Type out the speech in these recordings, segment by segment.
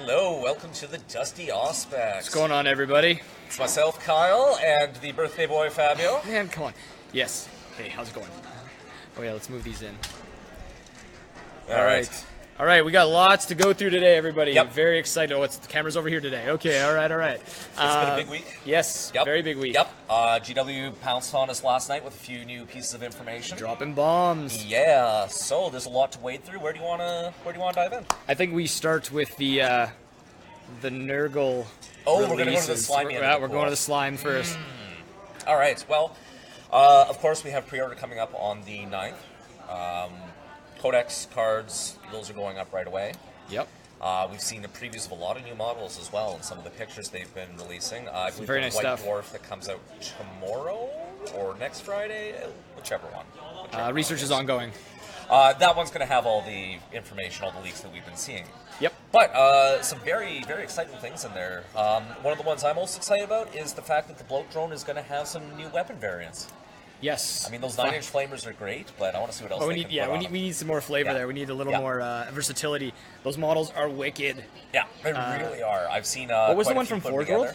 Hello, welcome to the Dusty Auspex. What's going on, everybody? It's myself, Kyle, and the birthday boy, Fabio. Man, come on. Yes. Hey, how's it going? Oh yeah, let's move these in. All right. All right, we got lots to go through today, everybody. Yep. Very excited. Oh, the camera's over here today. Okay, all right. It's been a big week. Yes, Yep. very big week. Yep. GW pounced on us last night with a few new pieces of information. Dropping bombs. Yeah. So there's a lot to wade through. Where do you wanna dive in? I think we start with the Nurgle. Oh, we're gonna go to the releases. slime. We're going to the slime first. All right. Well, of course we have pre-order coming up on the 9th. Codex cards, those are going up right away. Yep. We've seen the previews of a lot of new models as well, and some of the pictures they've been releasing. I believe very the nice White stuff. Dwarf that comes out tomorrow or next Friday, whichever one. Research is ongoing. That one's going to have all the information, all the leaks that we've been seeing. Yep. But some very, very exciting things in there. One of the ones I'm most excited about is the fact that the bloat drone is going to have some new weapon variants. Yes. I mean, those 9-inch flamers are great, but I want to see what else we need some more flavor there. We need a little more versatility. Those models are wicked. Yeah, they really are. I've seen. What was the one from Forge World?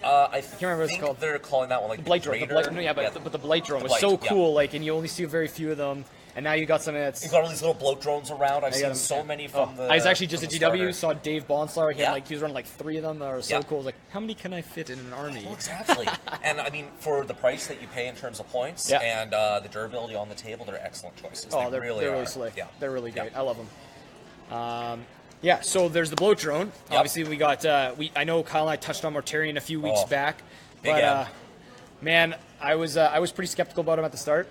I can't remember what it's called. They're calling that one like the Blight Drone. But the Blight Drone was so cool. Like, and you only see very few of them. And now you got something that's. You've got all these little bloat drones around. I've seen so many from the. I was actually just at GW. Saw Dave Bonslar. He was running like 3 of them. That were so cool. I was like, how many can I fit in an army? Well, exactly. And I mean, for the price that you pay in terms of points and the durability on the table, they're excellent choices. Oh, they're really slick. Yeah, they're really great. I love them. Yeah, so there's the bloat drone. Yep. Obviously, we got. I know Kyle and I touched on Mortarion a few weeks back, but man, I was pretty skeptical about him at the start.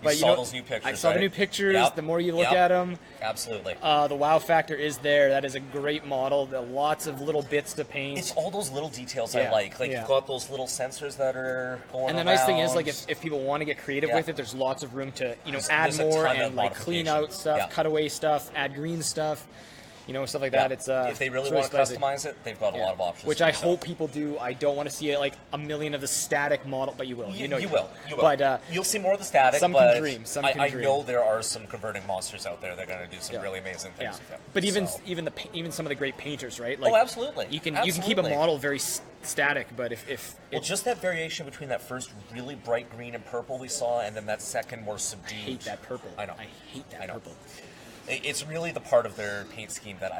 But you saw those new pictures. I saw the new pictures. The more you look at them, absolutely. The wow factor is there. That is a great model. Lots of little bits to paint. It's all those little details I like. Like you've got those little sensors that are going around. And the nice thing is, like, if people want to get creative with it, there's lots of room to add more and like clean out stuff, cut away stuff, add green stuff. Stuff like that. It's if they really want to customize it, they've got a lot of options. Which I hope people do. I don't want to see it like a million of the static model, but you will. You will. But you'll see more of the static. Some can dream. Some can dream. I know there are some converting monsters out there that are going to do some really amazing things with them. But even some of the great painters, right? Like, absolutely. You can keep a model very static, but if just that variation between that first really bright green and purple we saw, and then that second more subdued. I hate that purple. I know. I hate that purple. It's really the part of their paint scheme that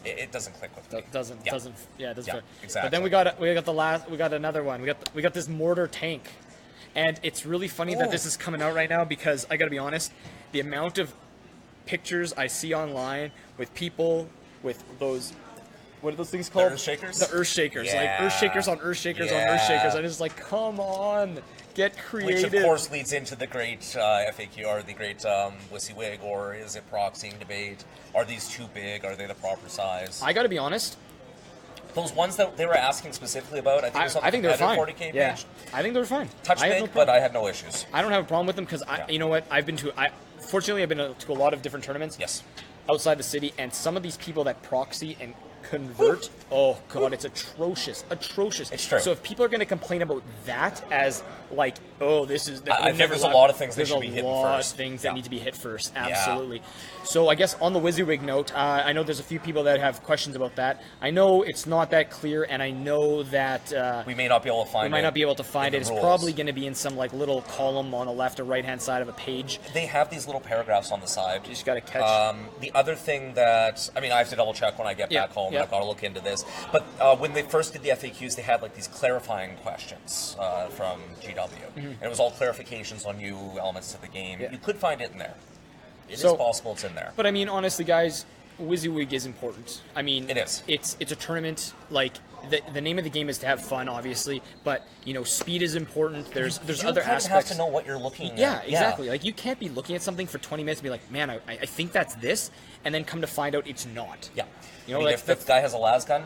it doesn't click with me. It doesn't. Exactly. But then we got another one. We got this mortar tank, and it's really funny that this is coming out right now because I gotta be honest, the amount of pictures I see online with people with those. What are those things called? The Earth Shakers? The Earth Shakers. Like Earth Shakers on Earth Shakers on Earth Shakers. I'm just like, come on, get creative. Which, of course, leads into the great FAQ, or the great WYSIWYG, or is it proxying debate? Are these too big? Are they the proper size? I gotta be honest. Those ones that they were asking specifically about, I think they were fine. 40K page. I think they were fine. Touch big, but I had no issues. I don't have a problem with them because you know what? Fortunately, I've been to a lot of different tournaments. Yes. Outside the city, and some of these people that proxy and convert, oh god, it's atrocious. It's true. So if people are going to complain about that as like, oh, this is, I think there's a lot of things that should be hit first. There's a lot of things that need to be hit first. Absolutely. So I guess on the WYSIWYG note, I know there's a few people that have questions about that. I know it's not that clear, and I know that we may not be able to find it. We might not be able to find it. It's probably going to be in some like little column on the left or right hand side of a page. They have these little paragraphs on the side. You just got to catch. The other thing that I have to double check when I get back home. I've got to look into this. But when they first did the FAQs, they had like these clarifying questions from GW. And it was all clarifications on new elements to the game. You could find it in there. It is possible it's in there. But I mean, honestly, guys, WYSIWYG is important. I mean, it is. It's a tournament. Like the name of the game is to have fun, obviously. But speed is important. There's other aspects. You have to know what you're looking at. Yeah, exactly. Like you can't be looking at something for 20 minutes and be like, man, I think that's this, and then come to find out it's not. Yeah. If the guy has a las gun,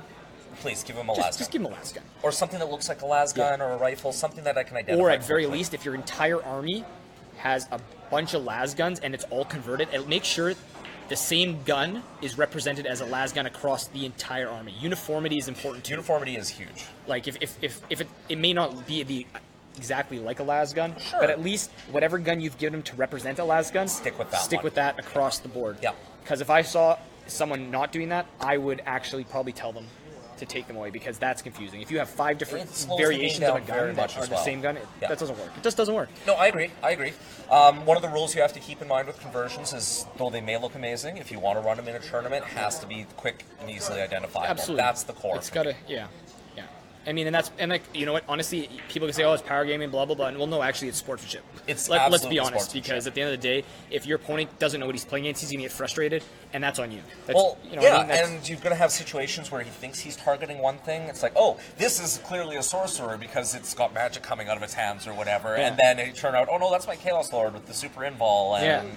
please give him a las gun. Just give him a las gun. Or something that looks like a las gun or a rifle, something that I can identify. Or at very least, if your entire army has a bunch of las guns and it's all converted, make sure the same gun is represented as a las gun across the entire army. Uniformity is important too. Uniformity is huge. Like if it may not be exactly like a las gun, but at least whatever gun you've given them to represent a las gun, stick with that. Stick with that across the board. Yeah. Because if I saw someone not doing that, I would actually probably tell them to take them away, because that's confusing. If you have 5 different variations of a gun that are the same gun, that doesn't work. It just doesn't work. No, I agree. One of the rules you have to keep in mind with conversions is, though they may look amazing, if you want to run them in a tournament, it has to be quick and easily identifiable. Absolutely. That's the core. It's got to, yeah. I mean, and like, you know what? Honestly, people can say, "Oh, it's power gaming, blah blah blah." And well, no, actually, it's sportsmanship. Let's be honest, because at the end of the day, if your opponent doesn't know what he's playing against, he's gonna get frustrated, and that's on you. That's, you know what I mean? And you're gonna have situations where he thinks he's targeting one thing. It's like, oh, this is clearly a sorcerer because it's got magic coming out of its hands or whatever, and then it turned out, oh no, that's my Chaos Lord with the super invul, and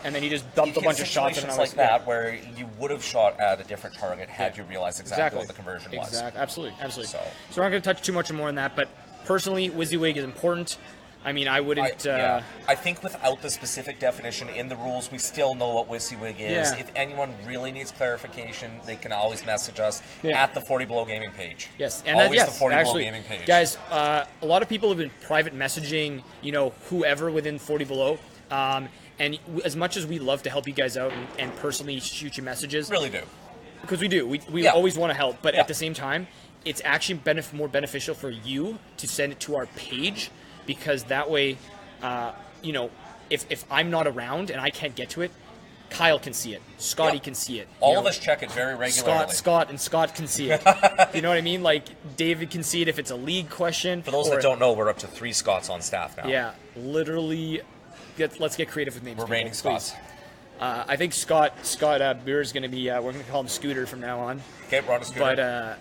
and then you just dumped a bunch of shots and like that where you would have shot at a different target had you realized exactly what the conversion was. Exactly, absolutely. So we're not gonna touch too much more on that, but personally, WYSIWYG is important. I mean, I wouldn't... I think without the specific definition in the rules, we still know what WYSIWYG is. If anyone really needs clarification, they can always message us at the 40 Below Gaming page. Yes, and always the 40 Below Gaming page. Guys, a lot of people have been private messaging, you know, whoever within 40 Below. And as much as we love to help you guys out and personally shoot you messages... Really do. Because we do. We always want to help, but at the same time, it's actually more beneficial for you to send it to our page, because that way, you know, if I'm not around and I can't get to it, Kyle can see it. Scotty can see it. All of us check it very regularly. Scott can see it. You know what I mean? Like, David can see it if it's a league question. For those that don't know, we're up to 3 Scotts on staff now. Yeah, literally. Let's get creative with names. We're raining Scotts. I think Scott Beer is going to be, we're going to call him Scooter from now on. Okay, we're on a Scooter.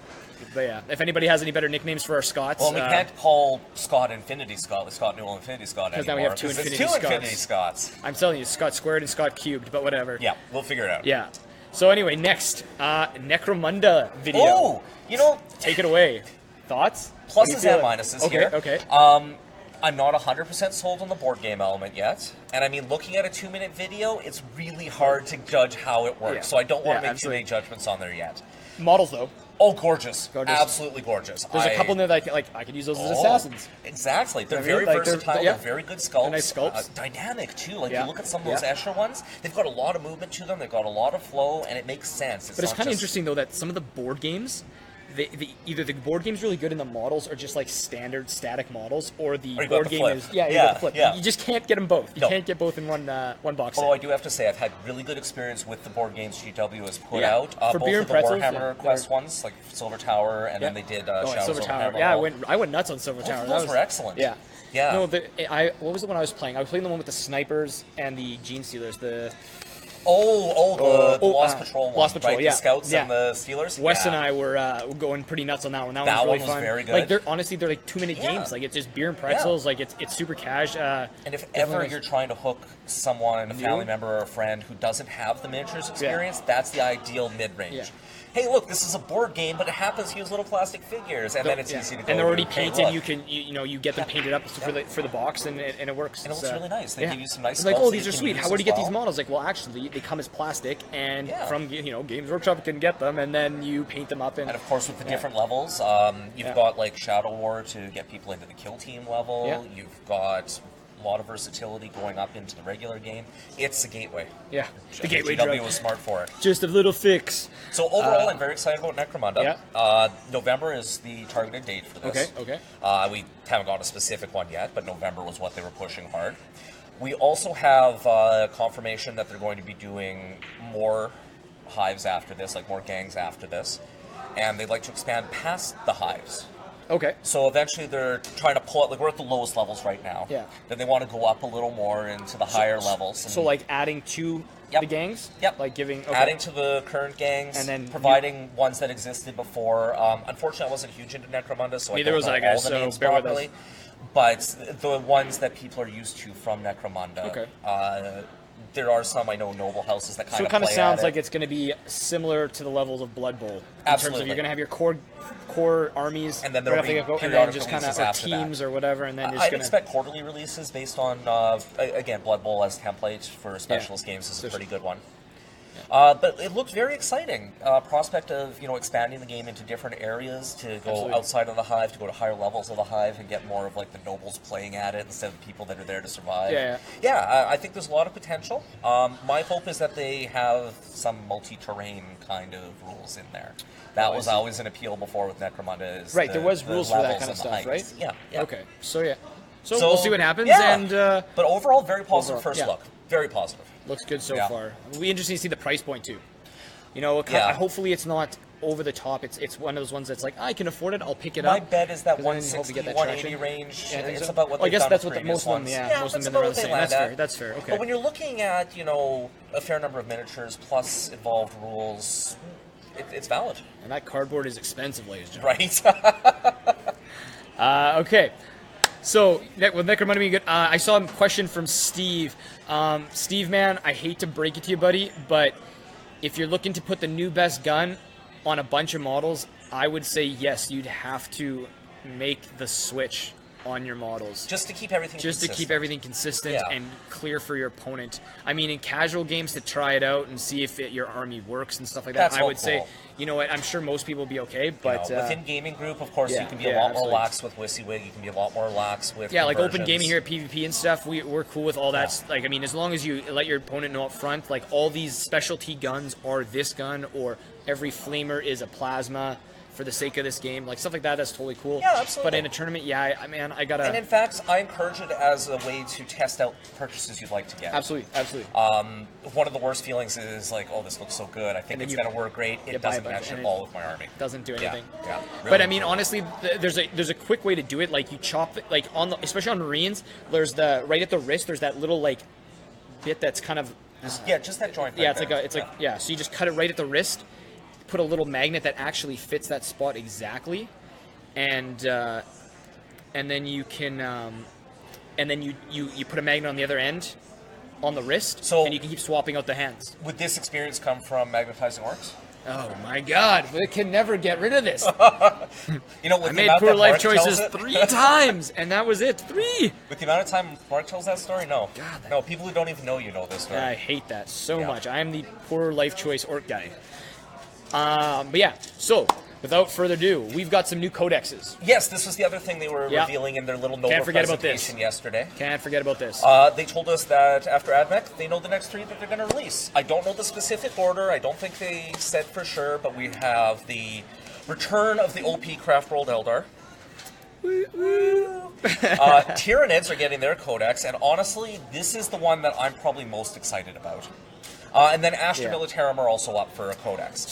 But yeah, if anybody has any better nicknames for our Scots... Well, we can't call Scott Infinity Scott with Scott Newell Infinity Scott anymore. Because now we have 2 Infinity Scots. I'm telling you, Scott squared and Scott cubed, but whatever. Yeah, we'll figure it out. Yeah. So anyway, next, Necromunda video. Oh, you know... Take it away. Thoughts? Pluses and minuses here. Okay. I'm not 100% sold on the board game element yet. And I mean, looking at a 2-minute video, it's really hard to judge how it works. So I don't want to make too many judgments on there yet. Models, though. Oh, gorgeous. Absolutely gorgeous. There's a couple in there that I could use those as assassins. Exactly. They're very versatile. They're very good sculpts. They're nice sculpts. Dynamic, too. Like, you look at some of those Escher ones, they've got a lot of movement to them. They've got a lot of flow, and it makes sense. But it's kind of interesting, though, that some of the board games... either the board game's really good and the models are just like standard static models, or the board game is you got the flip. You just can't get them both. You can't get both in one box. Although I do have to say I've had really good experience with the board games GW has put out. For both Beer of and the Pretzels, Warhammer Quest ones, like Silver Tower, and then they did Shadows Silver Tower. Warhammer. I went nuts on Silver Tower. Those were excellent. Yeah. No, what was the one I was playing? I was playing the one with the snipers and the Gene Stealers. The Lost Patrol one, Lost Patrol, right? The Scouts and the Steelers. Wes and I were going pretty nuts on that one. That one was really fun. Very good. Like, they're 2-minute games. Like, it's just beer and pretzels. Like, it's super cash. And if ever you're trying to hook someone, a family member or a friend who doesn't have the miniatures experience, that's the ideal mid-range. Hey, look, this is a board game, but it happens to use little plastic figures, and then it's easy to go. And they're already painted. You can, you get them painted up for the box, and it works. And it looks really nice. They give you some nice. It's like, oh, these are sweet. How would you get these models? Like, well, actually, they come as plastic, and from Games Workshop can get them, and then you paint them up. And of course, with the different levels, you've got like Shadow War to get people into the kill team level. You've got a lot of versatility going up into the regular game. It's a gateway. Yeah, the gateway GW drug was smart for it. Just a little fix. So overall, I'm very excited about Necromunda. November is the targeted date for this. Okay. We haven't got a specific one yet, but November was what they were pushing hard. We also have confirmation that they're going to be doing more hives after this, like more gangs after this, and they'd like to expand past the hives. Okay. So eventually they're trying to pull it, like we're at the lowest levels right now. Yeah. Then they want to go up a little more into the higher levels. So like adding to the gangs? Yep. Like giving... Adding to the current gangs, and then providing ones that existed before. Unfortunately, I wasn't huge into Necromunda, so I don't know all the names properly. But the ones that people are used to from Necromunda, there are some, I know, noble houses that kind of play at it. So it kind of sounds like it's going to be similar to the levels of Blood Bowl. In terms of you're going to have your core armies, and then there'll be and then just kind of teams or whatever, and then I'd expect quarterly releases based on, again, Blood Bowl as template for specialist games is a pretty good one. But it looked very exciting. Prospect of expanding the game into different areas to go outside of the hive, to go to higher levels of the hive, and get more of like the nobles playing at it instead of the people that are there to survive. I think there's a lot of potential. My hope is that they have some multi-terrain kind of rules in there. That was always an appeal before with Necromunda. Right, there was rules for that kind of stuff, right? Yeah. Okay, so we'll see what happens. And but overall, very positive first look. Very positive. Looks good so far. It'll be interesting to see the price point too. Hopefully it's not over the top. It's one of those ones that's like, I can afford it, I'll pick it up. My bet is that 160, 180 range. It's about what I guess that's what most of them. Most of them are the same. That's fair. Okay. But when you're looking at a fair number of miniatures plus involved rules, it's valid. And that cardboard is expensive, ladies and gentlemen. Right. Okay. So, with Necromunda being good, I saw a question from Steve. Steve, man, I hate to break it to you, buddy, but if you're looking to put the new best gun on a bunch of models, I would say yes, you'd have to make the switch on your models. Just to keep everything consistent. To keep everything consistent and clear for your opponent. I mean, in casual games, to try it out and see if your army works and stuff like that, I would say, you know what, I'm sure most people will be okay, but... within gaming group, of course, you can be a lot more lax with WYSIWYG, you can be a lot more lax with like open gaming here at PvP and stuff, we're cool with all that. Like, I mean, as long as you let your opponent know up front, like, all these specialty guns are this gun, or every flamer is a plasma, for the sake of this game, like stuff like that, that's totally cool. Yeah, absolutely. But in a tournament, I gotta... And in fact, I encourage it as a way to test out purchases you'd like to get. Absolutely. One of the worst feelings is like, oh, this looks so good, I think it's going to work great. It doesn't match at all with my army. Doesn't do anything. Yeah. Really but I mean, honestly, there's a quick way to do it. Like, you chop, like, especially on Marines, there's right at the wrist, there's that little, like, bit that's kind of... just that joint. Yeah, so you just cut it right at the wrist, put a little magnet that actually fits that spot exactly, and then you can and then you put a magnet on the other end on the wrist, and you can keep swapping out the hands. Would this experience come from magnetizing orcs? Oh my God, we can never get rid of this. I made poor life choices 3 times, and that was it. 3. With the amount of time Mark tells that story, no. God, no, people who don't even know this story. I hate that so much. I am the poor life choice orc guy. But so without further ado, we've got some new codexes. Yes, this was the other thing they were revealing in their little Nova presentation yesterday. Can't forget about this. They told us that after AdMech, they know the next 3 that they're going to release. I don't know the specific order. I don't think they said for sure, but we have the return of the OP Craft World Eldar. Tyranids are getting their codex, and honestly, this is the one that I'm probably most excited about. And then Astra Militarum are also up for a codex.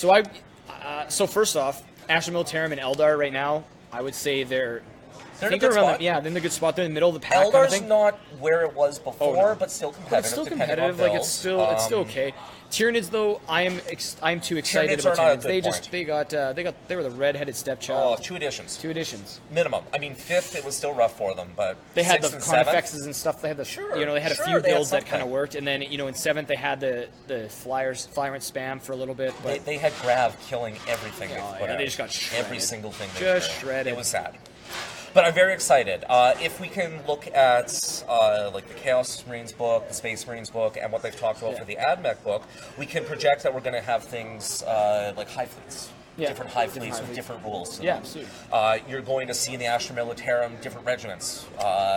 So first off, Astra Militarum and Eldar right now, I would say they're in a good spot. They're in a good spot. They're in the middle of the pack. Eldar's kind of thing. not where it was before, but still competitive. But it's still competitive. Like it's still okay. Tyranids, though, I'm too excited about Tyranids. They were the red-headed stepchild. 2 editions. 2 editions. Minimum. I mean, 5th, it was still rough for them, but they had the Carnifexes and stuff. They had they had a few builds that kind of worked, and then in 7th they had the Flyrant spam for a little bit. But they had Grav killing everything. They just got shredded. Every single thing. Shredded. It was sad. But I'm very excited. If we can look at like the Chaos Marines book, the Space Marines book, and what they've talked about for the AdMech book, we can project that we're going to have things like hive fleets. Different hive fleets with different rules to them. Absolutely. You're going to see in the Astra Militarum different regiments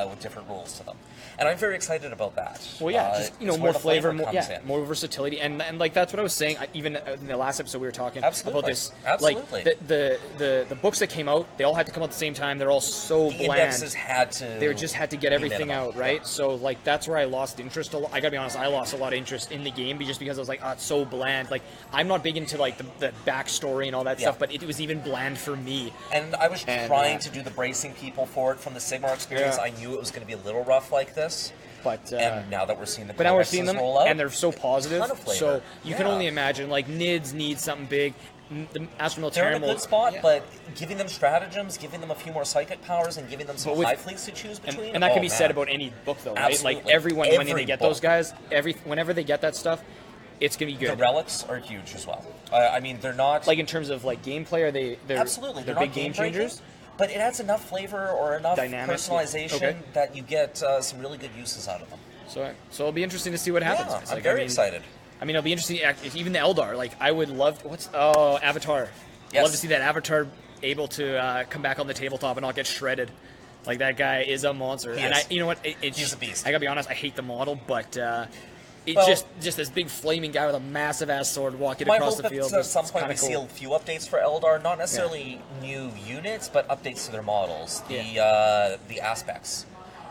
with different rules to them. And I'm very excited about that. Well, just more flavor, more versatility, and like that's what I was saying. Even in the last episode, we were talking about this. Absolutely. Like the books that came out, they all had to come out at the same time. They're all so bland. Indexes had to. They just had to get everything out, right? So like that's where I lost interest. I gotta be honest, I lost a lot of interest in the game just because I was like, it's so bland. Like I'm not big into like the backstory and all that stuff, but it was even bland for me. And I was trying to do the bracing people for it from the Sigmar experience. I knew it was going to be a little rough like this. But and now that we're seeing them, roll out, and they're so positive, so you can only imagine like NIDS need something big. The Astra Militarum they're in a good spot, but giving them stratagems, giving them a few more psychic powers, and giving them some hive fleets to choose between. And that can be said about any book, though, right? Absolutely. Like everyone, when they get those guys, whenever they get that stuff, it's gonna be good. The relics are huge as well. I mean, they're not like in terms of like gameplay. They're absolutely they're big game changers. But it adds enough flavor or enough dynamics, personalization that you get some really good uses out of them. So it'll be interesting to see what happens. Yeah, I'm very excited. I mean, it'll be interesting. Even the Eldar, like I would love. Avatar. Yes. I'd love to see that Avatar able to come back on the tabletop and not get shredded. Like that guy is a monster. You know what? He's a beast. I gotta be honest. I hate the model, but just this big flaming guy with a massive ass sword walking across the field. At some point we see a few updates for Eldar, not necessarily new units, but updates to their models. The Auspex,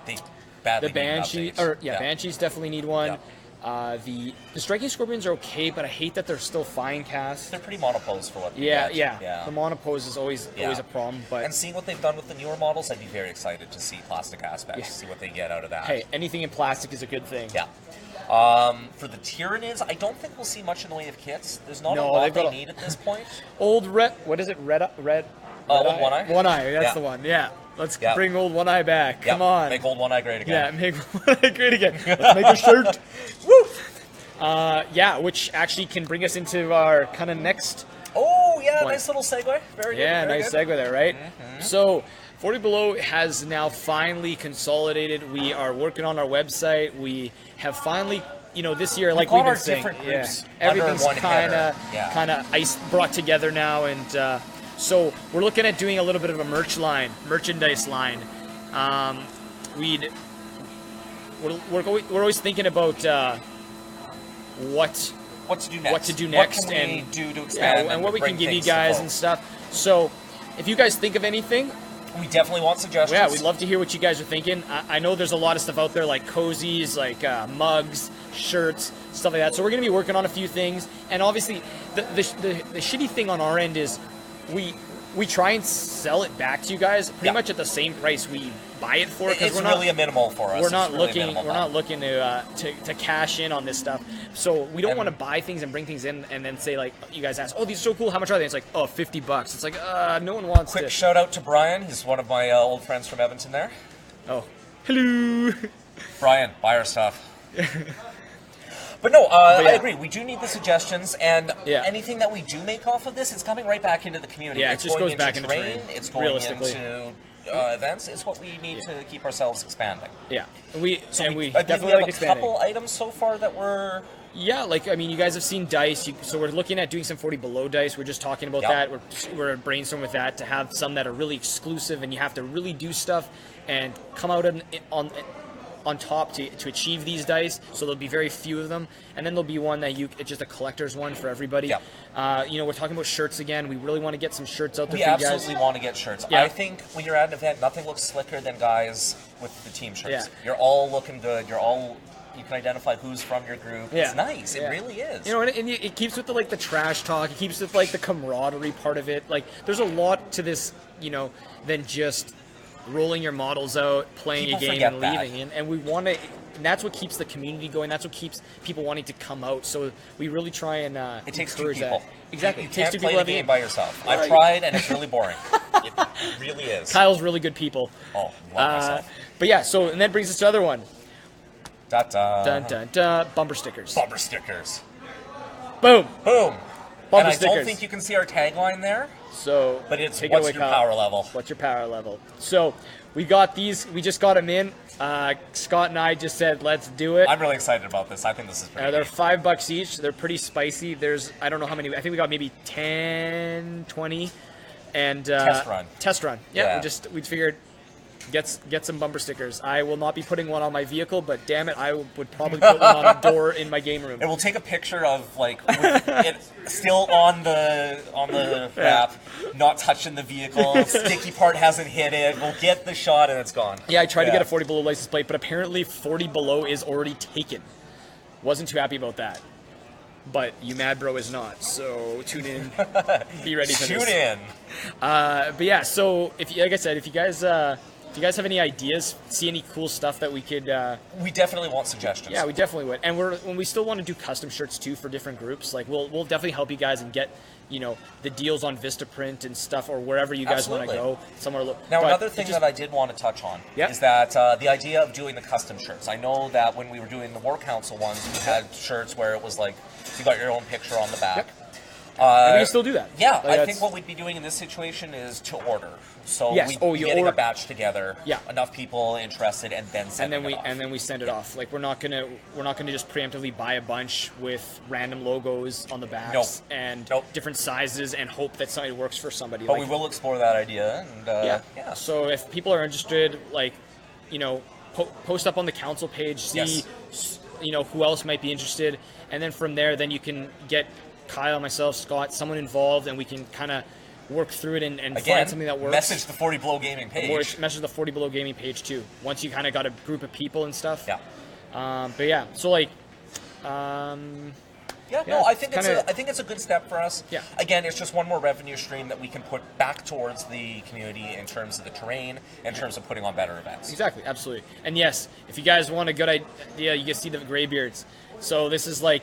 they badly the Banshee, Banshees definitely need one. Yeah. The striking scorpions are okay, but I hate that they're still fine cast. They're pretty monopose for what they get. Yeah. The monopose is always a problem. But and seeing what they've done with the newer models, I'd be very excited to see plastic aspects, see what they get out of that. Hey, anything in plastic is a good thing. Yeah. For the Tyranids, I don't think we'll see much in the way of kits. There's not a lot they need at this point. Old Red, what is it? Red Old One Eye? One Eye, that's the one, yeah. Let's bring Old One Eye back. Come on. Make Old One Eye great again. Yeah, make One Eye great again. Let's make a shirt. Woo! Which actually can bring us into our kind of next one. Nice little segue. Very good. Yeah, very nice good. segue there, right? Mm-hmm. So, 40 Below has now finally consolidated. We are working on our website. We have finally, this year, like we've been saying, everything's kind of brought together now, and so we're looking at doing a little bit of a merchandise line. We're always thinking about what to do next. What to do next, what can we do to expand and what we can give you guys and stuff. So, if you guys think of anything, we definitely want suggestions. Yeah, we'd love to hear what you guys are thinking. I know there's a lot of stuff out there like cozies, like mugs, shirts, stuff like that. So we're going to be working on a few things. And obviously, the shitty thing on our end is we try and sell it back to you guys pretty much at the same price we buy it for. It's really a minimal for us. We're not looking to cash in on this stuff. So we don't want to buy things and bring things in and then say, like, you guys ask, oh, these are so cool, how much are they? It's like, oh, $50. It's like, no one wants Quick shout out to Brian. He's one of my old friends from Edmonton there. Oh, hello. Brian, buy our stuff. But no, I agree. We do need the suggestions, and anything that we do make off of this is coming right back into the community. Yeah, it's just goes into back into terrain. It's going into events. It's what we need to keep ourselves expanding. Yeah, we definitely have a couple items so far that we're... Yeah, you guys have seen dice, so we're looking at doing some 40 Below dice. We're just talking about that. We're brainstorming with that to have some that are really exclusive, and you have to really do stuff and come out on top to achieve these dice. So there'll be very few of them, and then there'll be one that it's just a collector's one for everybody. We're talking about shirts again. We really want to get some shirts out there for you guys. We absolutely want to get shirts. I think when you're at an event, nothing looks slicker than guys with the team shirts. You're all looking good. You can identify who's from your group. It's nice. It really is. And it keeps with the trash talk. It keeps with the camaraderie part of it. Like, there's a lot to this, than just rolling your models out, playing a game, and leaving. And we want to. And that's what keeps the community going. That's what keeps people wanting to come out. So we really try and it takes two encourage people. That. Exactly. You can't play the game by yourself. I've tried, and it's really boring. It really is. Kyle's really good people. Oh, love myself. But yeah, and that brings us to the other one. Dun, dun, dun. Bumper stickers. Bumper stickers. Boom. Boom. Bumper and stickers. I don't think you can see our tagline there. So, but it's what's your power level? What's your power level? So, we got these. We just got them in. Scott and I just said, let's do it. I'm really excited about this. I think this is pretty They're $5 each. They're pretty spicy. I don't know how many. I think we got maybe 10, 20. And Test run. Yeah. We figured get some bumper stickers. I will not be putting one on my vehicle, but damn it, I would probably put one on a door in my game room. And we'll take a picture of it still on the wrap, not touching the vehicle. Sticky part hasn't hit it. We'll get the shot and it's gone. Yeah, I tried to get a 40 Below license plate, but apparently 40 Below is already taken. Wasn't too happy about that. But you mad bro is not, so tune in. Be ready for this. Tune in. But yeah, so like I said, if you guys have any ideas, see any cool stuff that we could... we definitely want suggestions. Yeah, we definitely would. And we still want to do custom shirts, too, for different groups. Like, we'll definitely help you guys and get, the deals on Vistaprint and stuff, or wherever you guys want to go. Now, another thing that I did want to touch on is that the idea of doing the custom shirts. I know that when we were doing the War Council ones, we had shirts where it was like, you got your own picture on the back. And we can still do that. Yeah, I think what we'd be doing in this situation is to order. So we'd be getting a batch together, enough people interested, and then send it off. And then we send it off. Like we're not gonna just preemptively buy a bunch with random logos on the backs and different sizes and hope that something works for somebody. But we will explore that idea. And, So if people are interested, like, you know, post up on the council page, see, you know, who else might be interested, and then from there, then you can get Kyle, myself, Scott, someone involved, and we can kind of work through it and find something that works. Message the 40 Below Gaming page. Message the 40 Below Gaming page too. Once you kind of got a group of people and stuff. Yeah. But yeah, so like. I think it's a good step for us. Yeah. Again, it's just one more revenue stream that we can put back towards the community in terms of the terrain, in terms of putting on better events. Exactly, absolutely. And yes, if you guys want a good idea, you can see the Greybeards. So this is like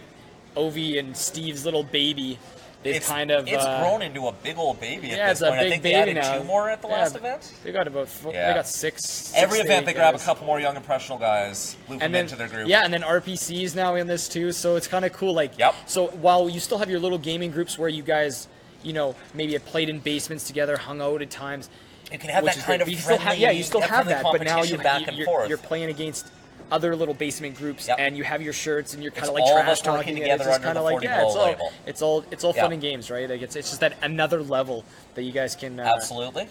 Ovi and Steve's little baby. It's grown into a big old baby at this point. I think they added 2 more at the last event. They got about they got 6. Every event they grab a couple more young impressionable guys, loop them into their group. Yeah, and then RPC's now in this too, so it's kind of cool. Like, so while you still have your little gaming groups where you guys, you know, maybe have played in basements together, hung out at times. You can have that kind of friendly, you still have that, but now you're playing against other little basement groups, and you have your shirts, and you're kind of like all trash talking together under the 40 Below label. It's all fun and games, right? Like it's just that another level that you guys can absolutely.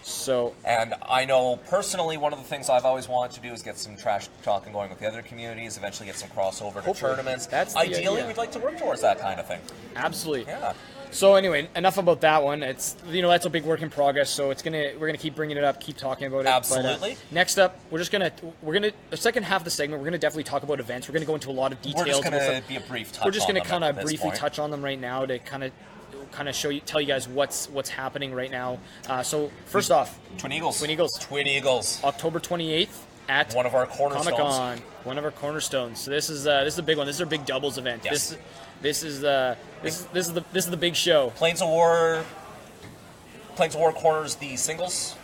So, and I know personally, one of the things I've always wanted to do is get some trash talking going with the other communities. Eventually, get some crossover to tournaments. Ideally, we'd like to work towards that kind of thing. Absolutely. Yeah. So anyway, enough about that one. It's, you know, that's a big work in progress. So we're gonna keep bringing it up, keep talking about it. Absolutely. But, next up, we're gonna the second half of the segment, we're gonna definitely talk about events. We're gonna go into a lot of details. We're just gonna be a brief touch. We're just gonna kind of briefly touch on them right now to kind of tell you guys what's happening right now. So first off, Twin Eagles. October 28th at one of our cornerstones. Comic-Con, one of our cornerstones. So this is a big one. This is our big doubles event. Yes. This is the big show. Plains of War corners the singles.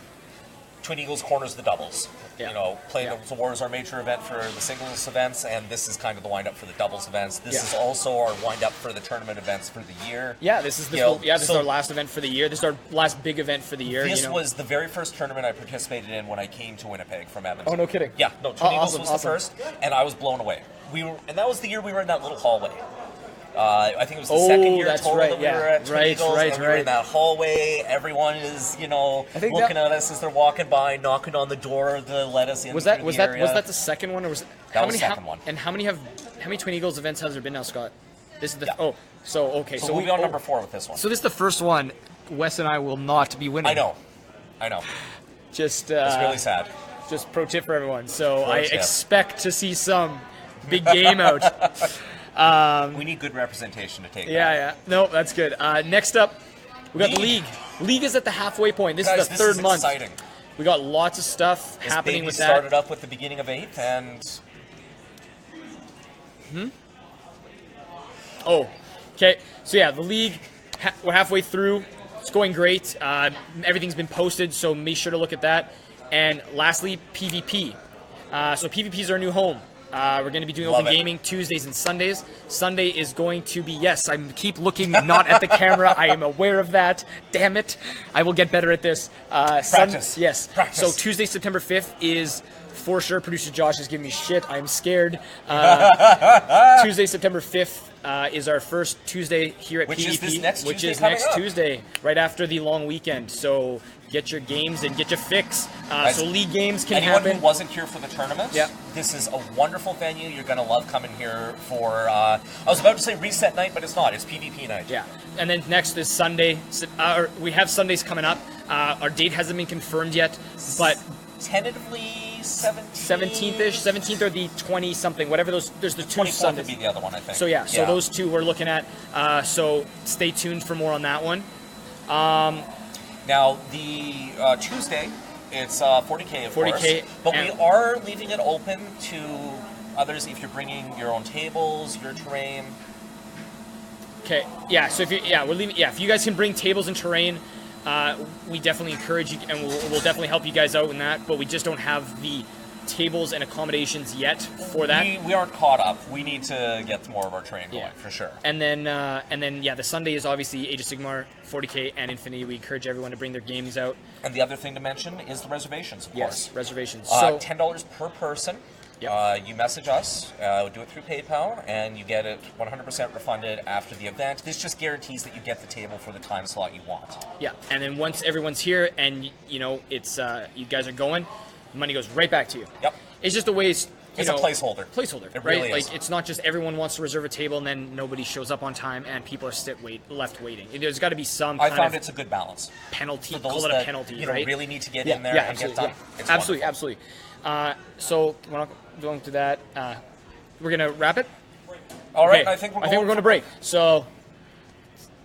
Twin Eagles corners the doubles. Yeah. You know, Plains of War is our major event for the singles events, and this is kind of the wind-up for the doubles events. This is also our wind-up for the tournament events for the year. Yeah, this is our last event for the year. This is our last big event for the year. This was the very first tournament I participated in when I came to Winnipeg from Edmonton. Oh, no kidding. Yeah, no, Twin Eagles was the first, and I was blown away. And that was the year we were in that little hallway. I think it was the second year total that we were at Twin Eagles, and we were in that hallway. Everyone is, looking at us as they're walking by, knocking on the door to let us in. Was that the second one, or was it? That was the second one. And how many Twin Eagles events has there been now, Scott? This is the So we'll be on number 4 with this one. So this is the first one. Wes and I will not be winning. I know. Just it's really sad. Just pro tip for everyone. So I expect to see some big game out. We need good representation to take that. Yeah. No, that's good. Next up, we got the League. League is at the halfway point. This is the third month. Exciting. We got lots of stuff happening with that. Started up with the beginning of 8th and... Oh, okay. So yeah, the League, we're halfway through. It's going great. Everything's been posted, so make sure to look at that. And lastly, PvP. So PvP is our new home. We're going to be doing open gaming Tuesdays and Sundays. Sunday is going to be, yes, I keep looking not at the camera. I am aware of that. Damn it. I will get better at this. Practice. Yes. Practice. So Tuesday, September 5th is for sure. Producer Josh is giving me shit. I'm scared. Tuesday, September 5th is our first Tuesday here at PvP. Which is next Tuesday, right after the long weekend. So get your games and get your fix. So league games can happen. Anyone who wasn't here for the tournament, this is a wonderful venue. You're going to love coming here for, I was about to say reset night, but it's not. It's PvP night. Yeah. And then next is Sunday. We have Sundays coming up. Our date hasn't been confirmed yet, but... Tentatively 17th-ish, 17th or the 20-something, whatever those, there's the 2 Sundays. Would be the other one, I think. So so those two we're looking at. So stay tuned for more on that one. Now, the Tuesday, it's 40K, of course. But we are leaving it open to others if you're bringing your own tables, your terrain. Okay. Yeah. So if we're leaving. Yeah. If you guys can bring tables and terrain, we definitely encourage you, and we'll definitely help you guys out in that. But we just don't have the tables and accommodations yet for that. We aren't caught up. We need to get more of our train going, for sure. And then the Sunday is obviously Age of Sigmar, 40K, and Infinity. We encourage everyone to bring their games out. And the other thing to mention is the reservations, of course. Yes, reservations. So $10 per person. Yep. You message us, do it through PayPal, and you get it 100% refunded after the event. This just guarantees that you get the table for the time slot you want. Yeah, and then once everyone's here and it's you guys are going, money goes right back to you. Yep. It's just a way. It's a placeholder. Placeholder, it right? Really is. Like it's not just everyone wants to reserve a table and then nobody shows up on time and people are left waiting. There's got to be some. I found it's a good balance. Penalty. For those call it that, a penalty, right? Really need to get in there and get done. It's absolutely, wonderful. absolutely. So we're not going through that. We're gonna wrap it. All right. Okay. I think we're going to break. So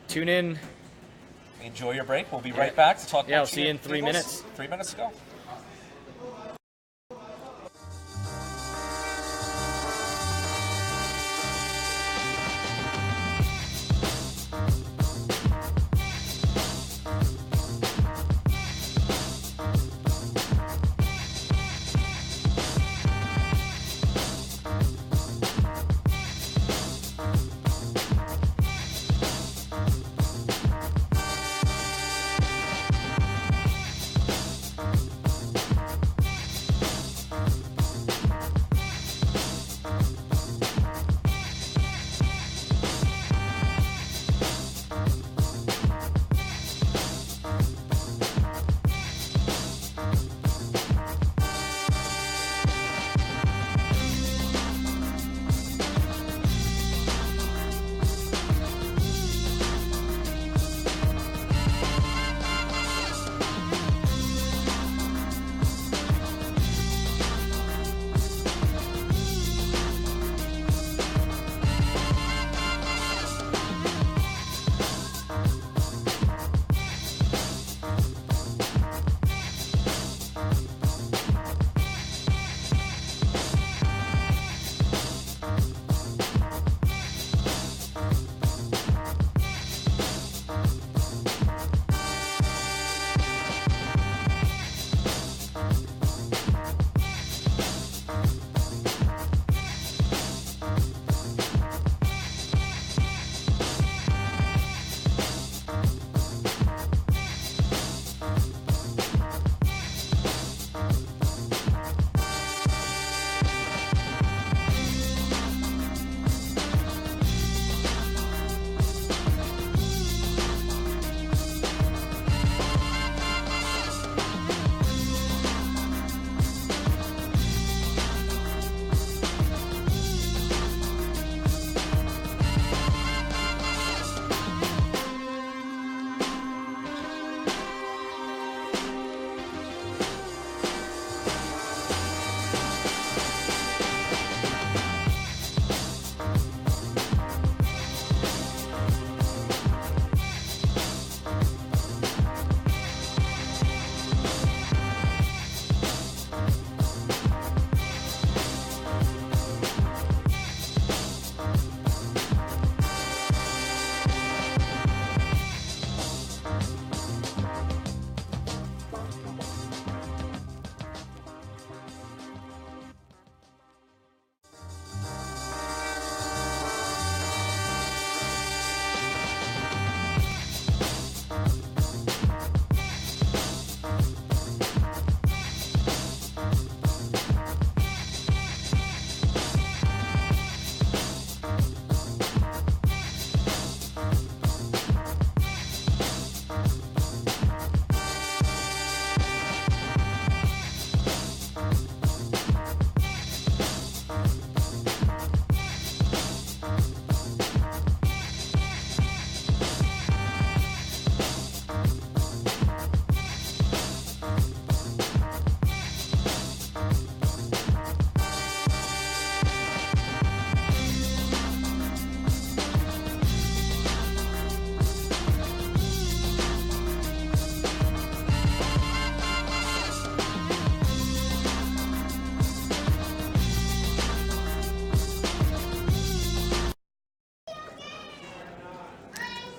tune in. Enjoy your break. We'll be right back to talk. I'll see you in 3 minutes. 3 minutes ago.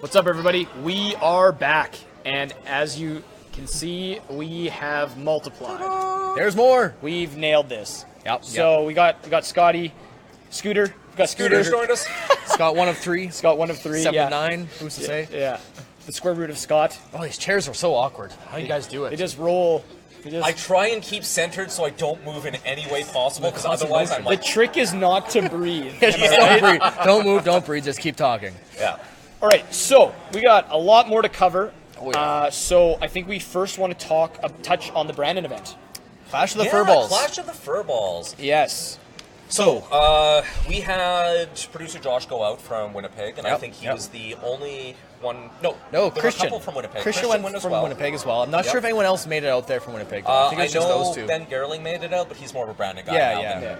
What's up, everybody? We are back, and as you can see, we have multiplied. There's more. We've nailed this. Yep. So we got Scotty, Scooter. We got Scooter. Scooter's joined us. Scott, 1 of 3. Scott, 1 of 3. 7 yeah. of 9. Who's to say? Yeah. The square root of Scott. Oh, these chairs are so awkward. How do you guys do it? They just roll. I try and keep centered so I don't move in any way possible, because otherwise I'm The like... trick is not to breathe. Just don't breathe. Don't move. Don't breathe. Just keep talking. Yeah. All right, so we got a lot more to cover. Oh, yeah. So I think we first want to touch on the Brandon event. Clash of the Yeah, Furballs. Clash of the Furballs. Yes. So, we had producer Josh go out from Winnipeg, and I Yep, think he yep. was the only one... No, No, there Christian. were a couple from Winnipeg. Christian went as from well. Winnipeg as well. I'm not Yep. sure if anyone else made it out there from Winnipeg. Though. I think it was just know those two. Ben Gerling made it out, but he's more of a Brandon guy Yeah, now yeah. than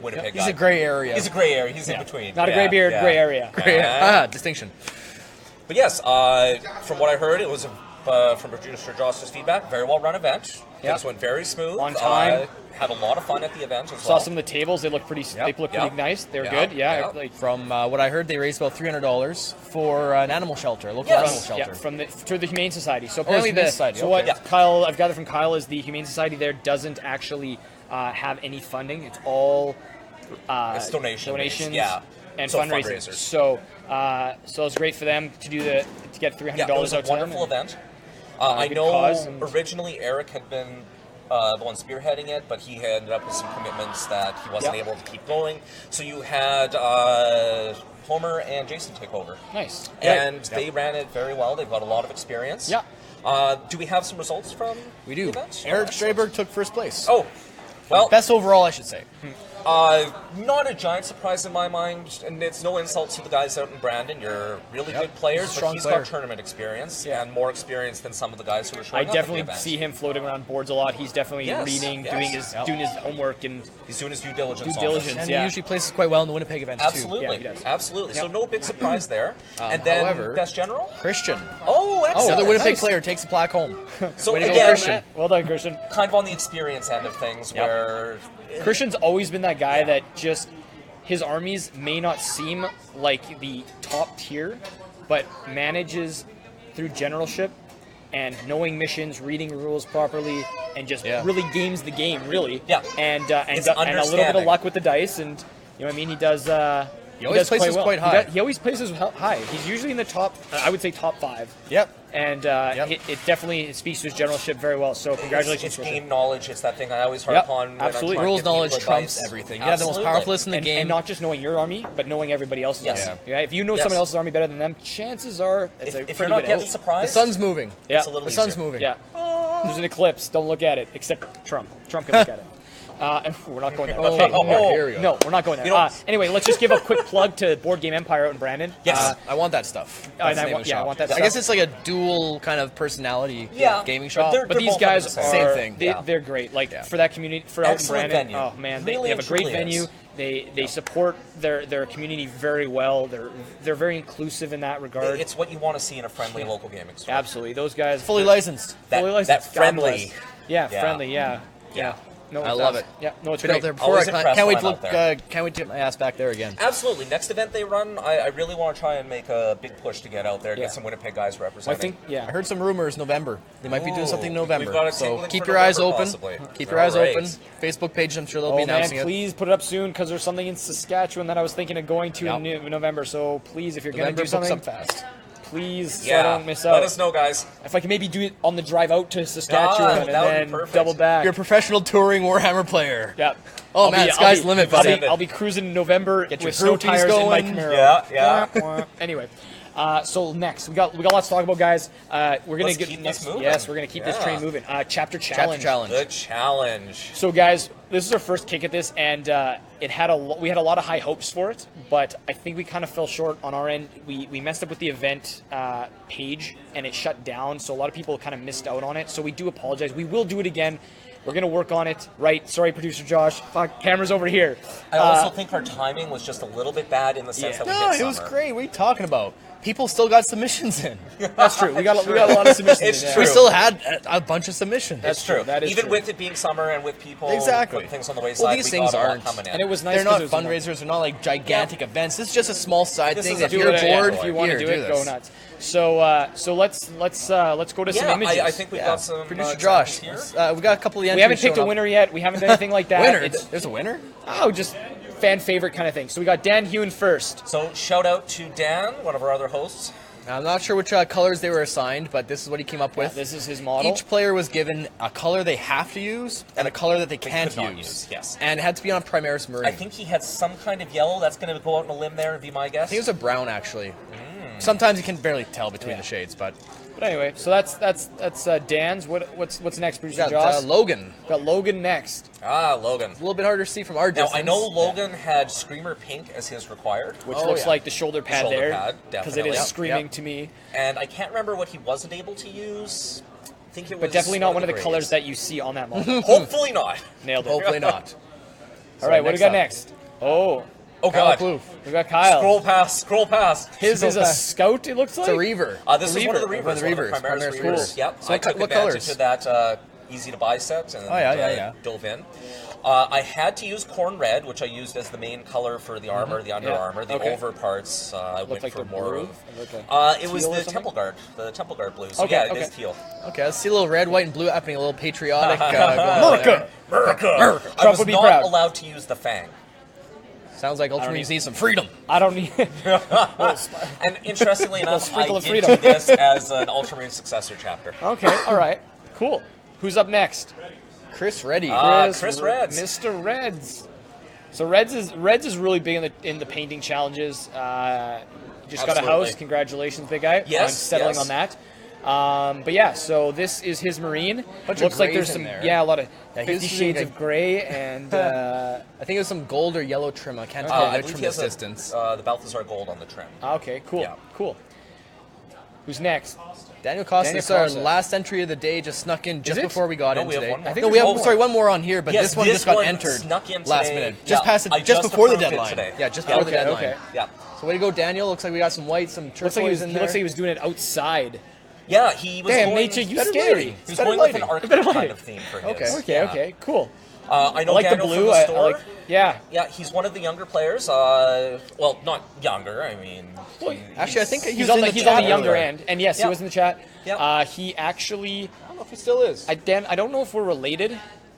Winnipeg He's guy. a gray area. He's a gray area. He's in between. Not a gray beard, gray area. Distinction. But yes, from what I heard, it was from producer Josh's feedback, very well run event. Yep. Things went very smooth. On time. Had a lot of fun at the event as Saw well. some of the tables. They look pretty. They look pretty Yep. nice. They're Yep. good. Yeah. Yep. Like From what I heard, they raised about $300 for an animal shelter, a local animal shelter. yeah, from the Humane Society. So apparently Humane the Society, so okay. what Yeah. Kyle I've gathered from Kyle is the Humane Society there doesn't actually have any funding. It's all It's donations. yeah, and So fundraisers. fundraisers. So it's great for them to get $300 Yeah, it was a out to them. wonderful event. I good know cause and- originally Eric had been the one spearheading it, but he ended up with some commitments that he wasn't Yep. able to keep going. So you had Homer and Jason take over. Nice. And they ran it very well. They've got a lot of experience. Yeah. Do we have some results from We do. the event? Eric Straberg took first place. Oh, well, Best overall, I should say. not a giant surprise in my mind, and it's no insult to the guys out in Brandon. You're really good players, He's a but strong he's player. got tournament experience Yeah. and more experience than some of the guys who are I showing up at the definitely event. see him floating around boards a lot. He's definitely Yes, reading, yes. doing his homework, and He's doing his due diligence. Due on diligence. this. And Yeah. he usually places quite well in the Winnipeg events, Absolutely, Yeah, he does. absolutely. So Yep. no big surprise there. And then however- best general. too. Christian. Oh, excellent. Another Winnipeg Nice. player takes a plaque home. So Way to go, again, Christian. well done, Christian. kind of on the experience end of things, Yep. where Christian's always been that guy that just his armies may not seem like the top tier, but manages through generalship and knowing missions, reading rules properly, and just Yeah. really games the game, really. Yeah. And It's and a little bit of understanding. luck with the dice, and you know what I mean. He does. He always does places well. quite high. He always places high. He's usually in the top. I would say top 5. Yep. And it definitely speaks to his generalship very well. So it's congratulations, Christian. game knowledge. It's that thing I always harp Yep, on. When absolutely. I'm trying to Rules give people knowledge trumps advice. everything. You have the most Absolutely. powerful list in the game. And not just knowing your army, but knowing everybody else's Yes. army. Yeah. If you know Yes. someone else's army better than them, chances are it's a If you're pretty not good getting edge. the surprised, sun's moving. Yeah. it's a little The sun's easier. moving. Yeah. There's an eclipse. Don't look at it, except Trump. Trump can look at it. And we're not going there. Oh, Okay. here we go. No, we're not going there. You know- Anyway, let's just give a quick plug to Board Game Empire out in Brandon. Yes. I want that stuff. and That's the I name want- of the yeah, I shop. want that I guess stuff. it's like a dual kind of personality gaming shop. they're- But these both guys under the are same thing, yeah. They're great. Like Yeah. for that community, for out in Excellent Brandon. venue. Oh man, Really they have a and great truly venue. is. They support their community very well. They're very inclusive in that regard. It's what you want to see in a friendly local gaming store. Absolutely, those guys Fully licensed. That- fully licensed, that God friendly. bless. Yeah, Yeah. friendly. Yeah. Yeah. No, I it's love awesome. it. Yeah, no, it's Been great. out there before. Always I impressed can't wait when to I'm look. out there. Can't wait to get my ass back there again. Absolutely. Next event they run, I really want to try and make a big push to get out there, Yeah. get some Winnipeg guys I representing. think yeah. I heard some rumors November. They might be doing something in Ooh, November. we've got a So tingling keep for your eyes November, open. possibly. Keep your eyes All right. open. Facebook page, I'm sure they'll Oh be man, announcing it. please put it up soon because there's something in Saskatchewan that I was thinking of going to Yep. in November. So please, if you're going to November, do book something, some fast. please, so Yeah. I don't miss out. Let us know, guys. If I can maybe do it on the drive out to Saskatchewan Ah, and that would be then perfect. double back. You're a professional touring Warhammer player. Yeah. Oh, man, sky's the limit, buddy. I'll be cruising in November Get your with snow groupies tires in my going. Camaro. Yeah. Anyway, so next we got lots to talk about, guys. We're gonna Let's get keep this moving. Yes, we're gonna keep this Yeah. train moving. Chapter Chapter challenge. challenge. The challenge. So, guys, this is our first kick at this, and we had a lot of high hopes for it, but I think we kind of fell short on our end. We messed up with the event page, and it shut down, so a lot of people kind of missed out on it. So we do apologize. We will do it again. We're gonna work on it. Right? Sorry, producer Josh. Fuck, camera's over here. I also think our timing was just a little bit bad in the sense Yeah. that we No, hit it was summer. great. What are you talking about? people still got submissions in. That's true. We got a lot of submissions. It's in there. true. We still had a bunch of submissions. That's true. That is Even true. with it being summer and with people Exactly. putting things on the wayside, Well, these we things got a lot aren't. coming in. And it was nice. They're not 'cause it was fundraisers. They're not like gigantic events. It's just a small side This thing. is a If do you're it bored, if you want to do it, go this. nuts. So let's go to some images. I think we've got some Producer Josh, examples here. we got a couple of the entries we haven't picked a showing up. winner yet. We haven't done anything like that. Winner? It's, There's a winner? just fan favorite kind of thing. So we got Dan Hewen first. So shout out to Dan, one of our other hosts. I'm not sure which colors they were assigned, but this is what he came up with. This is his model. Each player was given a color they have to use and a color that they can't could not use. use, yes. And it had to be on Primaris Marine. I think he had some kind of yellow. That's going to go out on a limb there and be my guess. I think it was a brown, actually. Sometimes you can barely tell between the shades, but But anyway, so that's Dan's. What's next, we producer got Josh? Logan. Got Logan next, Logan. A little bit harder to see from our Now, distance. I know Logan had Screamer Pink as his required, which Oh, looks yeah. like the shoulder pad Shoulder there, pad, because it definitely. is Yep, screaming yep. to me. and I can't remember what he wasn't able to use. I think it was But definitely not one of the grays. colors that you see on that model. Hopefully not. Nailed it. Hopefully not. All right, what do we got up. next? Oh, Oh Kyle God! Plouffe. we got Kyle. Scroll past. His is a past. scout. It looks like. It's a Reaver. This is one of the Reaver. Reavers. One of the One of the Reavers, Primaris Primaris Reavers. Reavers. Yep. So I took what advantage colors? of that easy to buy set and yeah. dove in. I had to use corn red, which I used as the main color for the armor, the under armor. The Okay. over parts I went like for the more blue? of. Like a It was teal or the something? Temple Guard blue. So Okay, yeah, it okay. is teal. Okay, let's see a little red, white, and blue happening. A little patriotic. Going on there. I Trump was would be not proud. allowed to use the fang. Sounds like Ultramarines need some freedom. I don't need. And interestingly enough, I sprinkle of did freedom. do this as an Ultramarine successor chapter. Okay, all right, cool. Who's up next? Chris Reddy. Chris Reds. Mr. Reds. So Reds is really big in the painting challenges. Just got a Absolutely. house. Congratulations, big guy. Yes, on settling yes. on that. But yeah, so this is his Marine. Bunch of Looks like grays there's in some there. a lot of Yeah, he 50 was using Shades a- of Gray and I think it was some gold or yellow trim. I can't tell I which believe from he has this distance. the Balthazar gold on the trim. okay, cool, Yeah. cool. Who's next? Daniel Costa, Daniel this is our Costa. last entry of the day, just snuck in just it? before we got No, in we have today. one more. I think No, we have there's sorry, one more on here, but Yes, this one this just got one entered snuck in last today. minute. Yeah, Just past I just just before the approved it deadline. today. Yeah, just Yeah. before the Okay, deadline. okay. Yeah. So way to go, Daniel. Looks like we got some white, some Looks like turquoise in he there. looks like he was doing it outside. Yeah, he was Damn, going. nature, you better scary. lighting. He was Better going with an lighting. Arctic Better kind lighting. of theme for his. Okay. Okay, Yeah. okay, cool. I I know like the Daniel blue. from the I store. like. Yeah. Yeah, he's one of the younger players. Well, not younger. I mean, Actually, I think He's on the chat younger earlier. end, and yes, Yeah. he was in the chat. Yeah. He actually, I don't know if he still is. I don't know if we're related.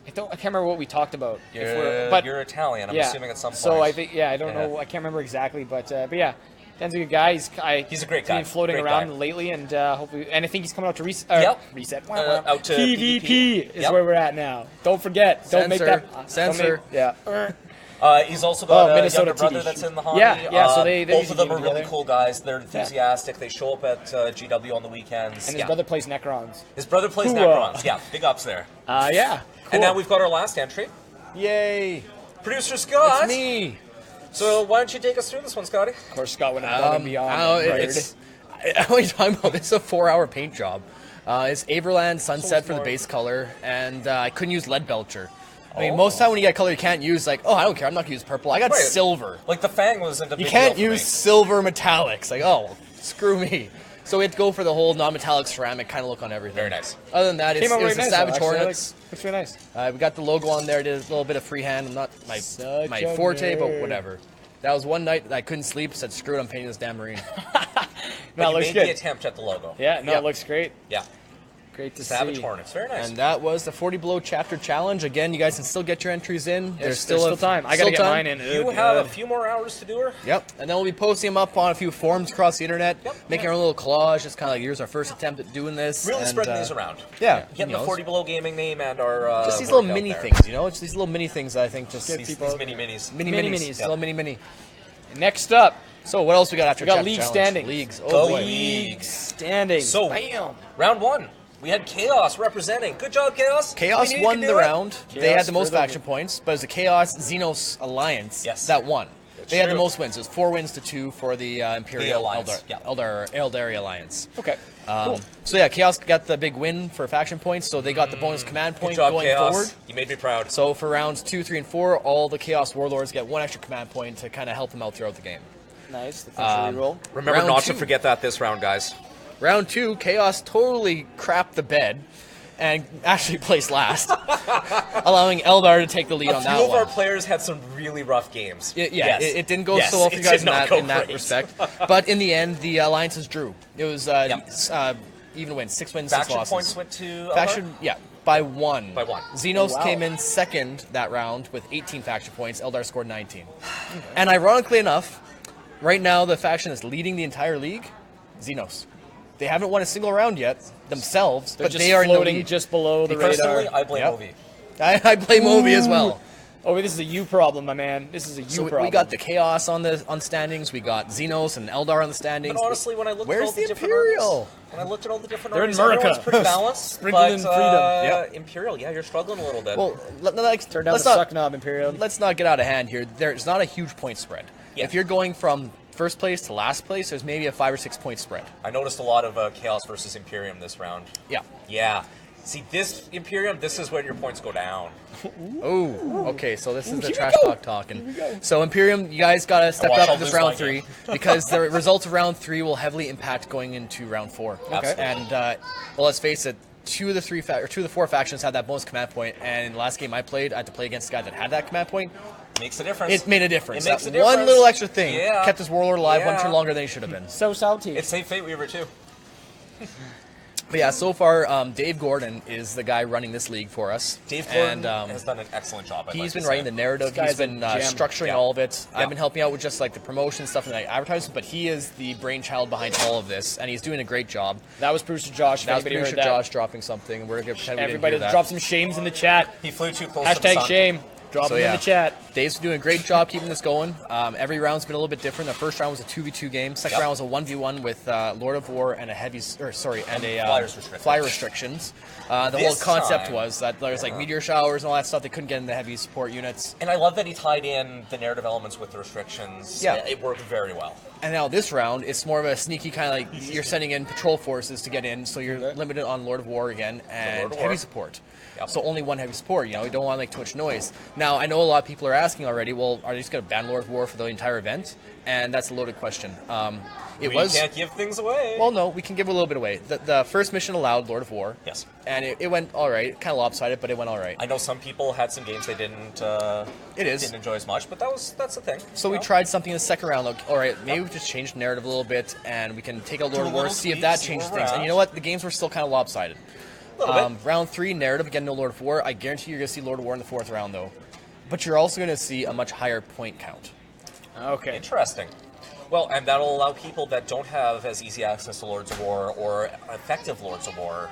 I can't remember what we talked about. You're Italian. I'm assuming at some point. So I think, I don't Yeah. know. I can't remember exactly, but yeah, Dan's a good guy. He's a great been guy. floating Great around guy. lately, and hopefully, and I think he's coming out to reset. Yep. Reset. Out to PvP is Yep. where we're at now. Don't forget. Don't make Censor. that. Censor. Yeah. He's also got a Minnesota younger brother TV. that's in the hobby. Yeah, so they both usually of them game are really together. cool guys. They're enthusiastic. They show up at GW on the weekends. And his brother plays Necrons. His brother plays Cool. Necrons. Yeah, big ups there. Yeah. Cool. And now we've got our last entry. Yay! Producer Scott. It's me. So why don't you take us through this one, Scotty? Of course, Scott went above and beyond. I don't know, Right. what are you talking about? This is a 4-hour paint job. It's Averland Sunset for the smart. base color, and I couldn't use lead belcher. I mean, most of the time when you get color you can't use, like, oh, I don't care, I'm not going to use purple. I got Right. silver. Like the Fang was into You can't use silver metallics. Like, oh, well, screw me. So we had to go for the whole non-metallic ceramic kind of look on everything. Very nice. Other than that, Came it out was really the nice, Savage though, actually. Hornets. Looks really nice. We got the logo on there, did a little bit of freehand. I'm not my Such my a forte, but nerd. whatever. That was one night that I couldn't sleep, said, screw it, I'm painting this damn Marine. But No, it you looks made good. the attempt at the logo. Yeah, no, Yeah. it looks great. Yeah. Great to Savage see. Hornets. Very nice. And that was the 40 Below Chapter Challenge. Again, you guys can still get your entries in. There's still time. I gotta get mine in. You have a few more hours to do her. Yep. And then we'll be posting them up on a few forums across the internet, Yep. making our little collage. It's kind of like, here's our first attempt at doing this. Really and, spreading these around. Yeah. Getting you the know, 40 Below gaming name and our just these word little out mini there. things, you know? It's these little mini things that I think just... Get These people- mini minis. Mini Mini minis. minis. Little mini. Next up, So what else we got after we got Chapter league Challenge? standings. Leagues. The Oh, boy. League standing. So, Bam. round one. We had Chaos representing. Good job, Chaos. Chaos We knew you won could the do it. round. They Chaos had the most further- faction points, but it was the Chaos Xenos Alliance Yes. that won. They had the true. most wins. It was 4 wins to 2 for the Imperial Alliance, yeah. Eldari Alliance. Okay. Cool. So yeah, Chaos got the big win for faction points, so they got the bonus command Good point job, going Chaos. forward. You made me proud. So for rounds 2, 3, and 4, all the Chaos Warlords get 1 extra command point to kind of help them out throughout the game. Nice. The first reroll. Remember Round not two. to forget that this round, guys. Round 2, Chaos totally crapped the bed and actually placed last, allowing Eldar to take the lead on that A few of one. our players had some really rough games. Yeah, it didn't go Yes, so well for it you guys did not go in that great. respect. But in the end, the alliances drew. It was even win, 6 wins, 6 Faction losses. points went to Eldar? Faction, yeah, by 1. By 1. Xenos Oh, wow. came in second that round with 18 faction points. Eldar scored 19. And ironically enough, right now the faction that's leading the entire league, Xenos. They haven't won a single round yet themselves, They're but just they are in the floating lead. just below the Personally, radar. I blame Yep. Ovi. I blame Ovi as well. Oh, this is a you problem, my man. This is a you So problem. we got the Chaos on standings. We got Xenos and Eldar on the standings. But honestly, when I looked at Where's all the the different Imperial? armies, when I looked at all the different They're in armies, America. everyone's pretty balanced. Sprinkling but in freedom. Yep. Imperial, yeah, you're struggling a little bit. Well, Turn down the let's suck not knob, Imperial. let's not get out of hand here. There's not a huge point spread. Yeah. If you're going from first place to last place, there's maybe a 5 or 6 point spread. I noticed a lot of Chaos versus Imperium this round. Yeah. Yeah. See, this Imperium, this is when your points go down. Oh, okay. So this is the Here we trash go. talk talking. So Imperium, you guys gotta step watch up I'll to this lose round my 3 game. because the results of round 3 will heavily impact going into round 4. Absolutely. And well, let's face it. 2 of the 4 factions had that bonus command point, and in the last game I played, I had to play against a guy that had that command point. Makes a difference. It made a difference. It makes That a difference. one little extra thing Yeah. kept his warlord alive one Yeah. turn longer than he should have been. So salty. It's Safe Fate Weaver, too. But yeah, so far, Dave Gordon is the guy running this league for us. Dave Gordon and, has done an excellent job. he's been writing the narrative. This guy's He's been a gem. structuring Yeah. all of it. Yeah. I've been helping out with just like the promotion stuff and like advertising, but he is the brainchild behind all of this, and he's doing a great job. That was Producer Josh. If That was anybody producer heard that. Josh dropping something, and we're gonna pretend we Everybody didn't hear that. drop some shames in the chat. He flew too close to the Hashtag sun. shame. Drop So, them yeah. in the chat. Dave's doing a great job keeping this going. Every round's been a little bit different. The first round was a 2v2 game. Second Yep. round was a 1v1 with Lord of War and a Flyers restrictions. flyer restrictions. The whole This concept time- was that there was like meteor showers and all that stuff. They couldn't get in the heavy support units. And I love that he tied in the narrative elements with the restrictions. Yeah. It worked very well. And now this round, it's more of a sneaky kind of like you're sending in patrol forces to get in, so you're limited on Lord of War again and Lord of heavy War. support. Yep. So only one heavy support. You know, you don't want to make too much noise. Now I know a lot of people are asking already. Well, are they just going to ban Lord of War for the entire event? And that's a loaded question. It We was. can't give things away. Well, no, we can give a little bit away. The first mission allowed Lord of War. Yes. And it went all right. Kind of lopsided, but it went all right. I know some people had some games they didn't. It is. Didn't enjoy as much, but that's the thing. So we tried something in the second round. Like, all right, maybe we just change the narrative a little bit, and we can take out Do Lord a of War, little see if tweak, that see changes where we're things. And at. you know what? The games were still kind of lopsided. Little bit. Round 3, narrative, again, no Lord of War. I guarantee you're going to see Lord of War in the 4th round, though. But you're also going to see a much higher point count. Okay. Interesting. Well, and that'll allow people that don't have as easy access to Lords of War or effective Lords of War.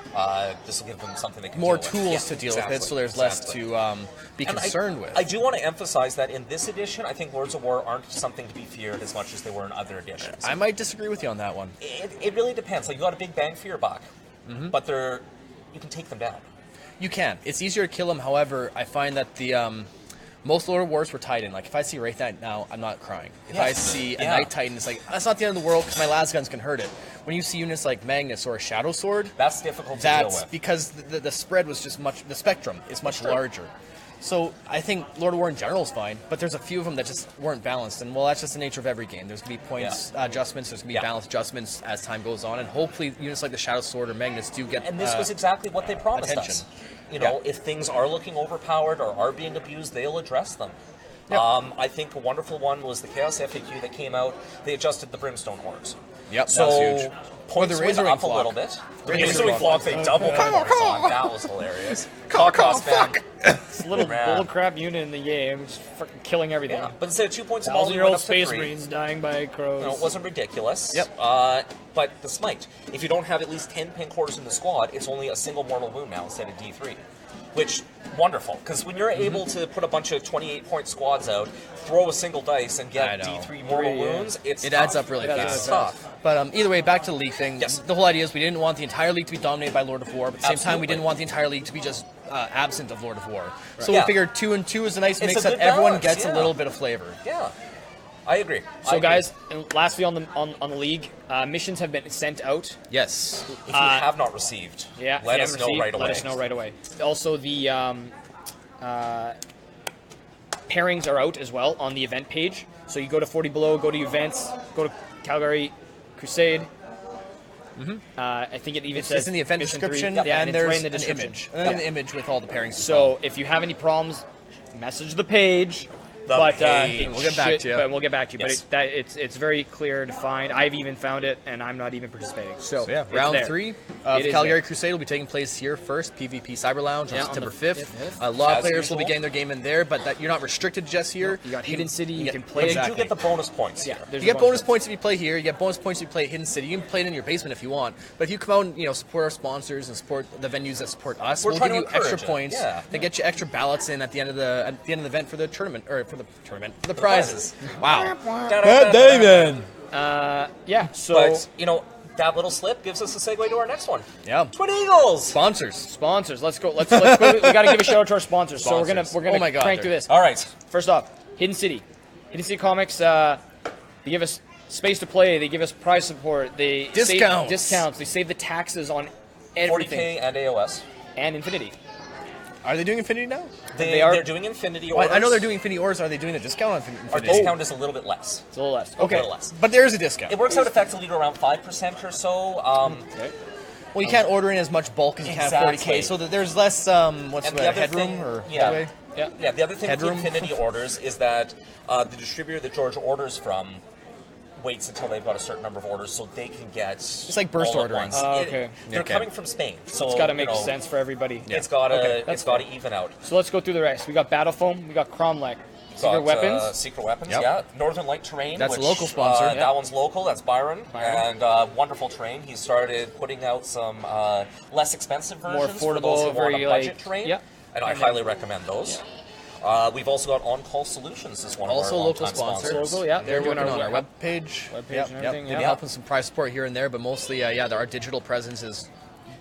This will give them something they can More deal with. tools Yeah, to deal with it, exactly, so there's exactly. less to be And concerned with. I do want to emphasize that in this edition, I think Lords of War aren't something to be feared as much as they were in other editions. I might disagree with you on that one. It really depends. Like, you got a big bang for your buck, Mm-hmm. but you can take them down. You can. It's easier to kill them. However, I find that the most Lord of Wars were tied in. Like, if I see Wraith Knight now, I'm not crying. If I see a Yeah. Knight Titan, it's like, that's not the end of the world because my lasguns can hurt it. When you see units like Magnus or a Shadow Sword, That's difficult to deal that's with. because the spread was just the spectrum is much Sure. larger. So I think Lord of War in general is fine, but there's a few of them that just weren't balanced, and well, that's just the nature of every game. There's gonna be points adjustments, there's gonna be Yeah. balance adjustments as time goes on, and hopefully units like the Shadow Sword or Magnus do get. And this was exactly what they promised attention. us. You know, Yeah. if things are looking overpowered or are being abused, they'll address them. Yep. I think a wonderful one was the Chaos FAQ that came out. They adjusted the Brimstone Hordes. Yep, So that was huge. points Or the went Razorwing up a flock. little bit. The Razorwing Razorwing flock. flock, they doubled the numbers on. That was hilarious. Fuck. This little Yeah. bullcrap unit in the game, just fucking killing everything. Yeah, but instead of 2 points of all, we went 1,000-year-old up to space 3. marines dying by crows. No, it wasn't ridiculous. Yep. But the smite, if you don't have at least 10 pin quarters in the squad, it's only a single mortal wound now instead of D3. Which, wonderful, because when you're able to put a bunch of 28-point squads out, throw a single dice and I get know. D3 mortal Yeah. wounds, it adds up really adds fast. up. tough. But either way, back to the league thing. Yes. The whole idea is we didn't want the entire league to be dominated by Lord of War, but at the same time, we Absolutely. didn't want the entire league to be just absent of Lord of War. So Yeah. we figured 2 and 2 is a nice It's mix a that good everyone balance, gets yeah. a little bit of flavor. Yeah, I agree. So guys, and lastly on the league, missions have been sent out. Yes. if you have not received, Yeah, if let you us haven't know received, right away. Let us know right away. Also, the pairings are out as well on the event page. So you go to 40 Below, go to events, go to Calgary Crusade. I think it even says It's in the event Mission description, 3. and it's there's right in the an description. image. And then an image with all the pairings. So if you have any problems, message the page. Page. We'll get back to you. But we'll get back to you. Yes. But it's very clear to find. I've even found it, and I'm not even participating. So yeah, it's round there. 3 of It is Calgary there. Crusade will be taking place here first, PvP Cyber Lounge on Yeah, on September the 5th. 5th. A lot of As players will be usual. getting their game in there, but that you're not restricted just here. You got Hidden City. You can play. But Exactly. you do get the bonus points. Yeah, here. there's You a get bunch bonus of- points if you play here. You get bonus points if you play at Hidden City. You can play it in your basement if you want. But if you come out and support our sponsors and support the venues that support us, We're we'll trying give to you extra encourage it, points yeah. to get you extra ballots in at the end of the event for the tournament or for the prizes. Wow. David. Yeah. So But that little slip gives us a segue to our next one. Yeah. Twin Eagles. Sponsors. sponsors. Let's go. Let's go. We got to give a shout out to our sponsors. So we're Sponsors. gonna Oh my God, crank through they're- this. All right. First off, Hidden City Comics. They give us space to play. They give us prize support. They Discounts. Save discounts. They save the taxes on everything 40K and AOS. and Infinity. Are they doing Infinity now? They are- They're doing Infinity Well, orders. I know they're doing Infinity orders. Are they doing the discount on Our Infinity? discount is a little bit less. It's a little less. A Okay. little less. But there is a discount. It works out effectively to around 5% or so. Okay. Well, you can't order in as much bulk as you can Exactly. 40K, so that there's less what's And the the other headroom thing- or yeah. way? Yeah. Yeah, the other thing with the Headroom. Infinity orders is that the distributor that George orders from waits until they've got a certain number of orders so they can get It's like burst all at ordering. once. Oh, okay. They're Okay. coming from Spain, so It's got to make sense for everybody. It's got to Okay, that's it's got to even out. So let's go through the rest. We got Battle Foam. We got Cromlech. Secret Got, Weapons. Secret Weapons, Yep. yeah. Northern Light Terrain. That's a which, local sponsor. That one's local. That's Byron. Byron. And wonderful terrain. He started putting out some less expensive More versions for those who affordable, want a very, budget like- terrain. yeah. And I And highly recommend those. We've also got On Call Solutions as one Also of our local longtime sponsors. sponsors. Local, yeah. They're doing working on our web- webpage. Webpage Yep, and yep. everything, They've yeah. been helping some prize support here and there, but mostly, our digital presence is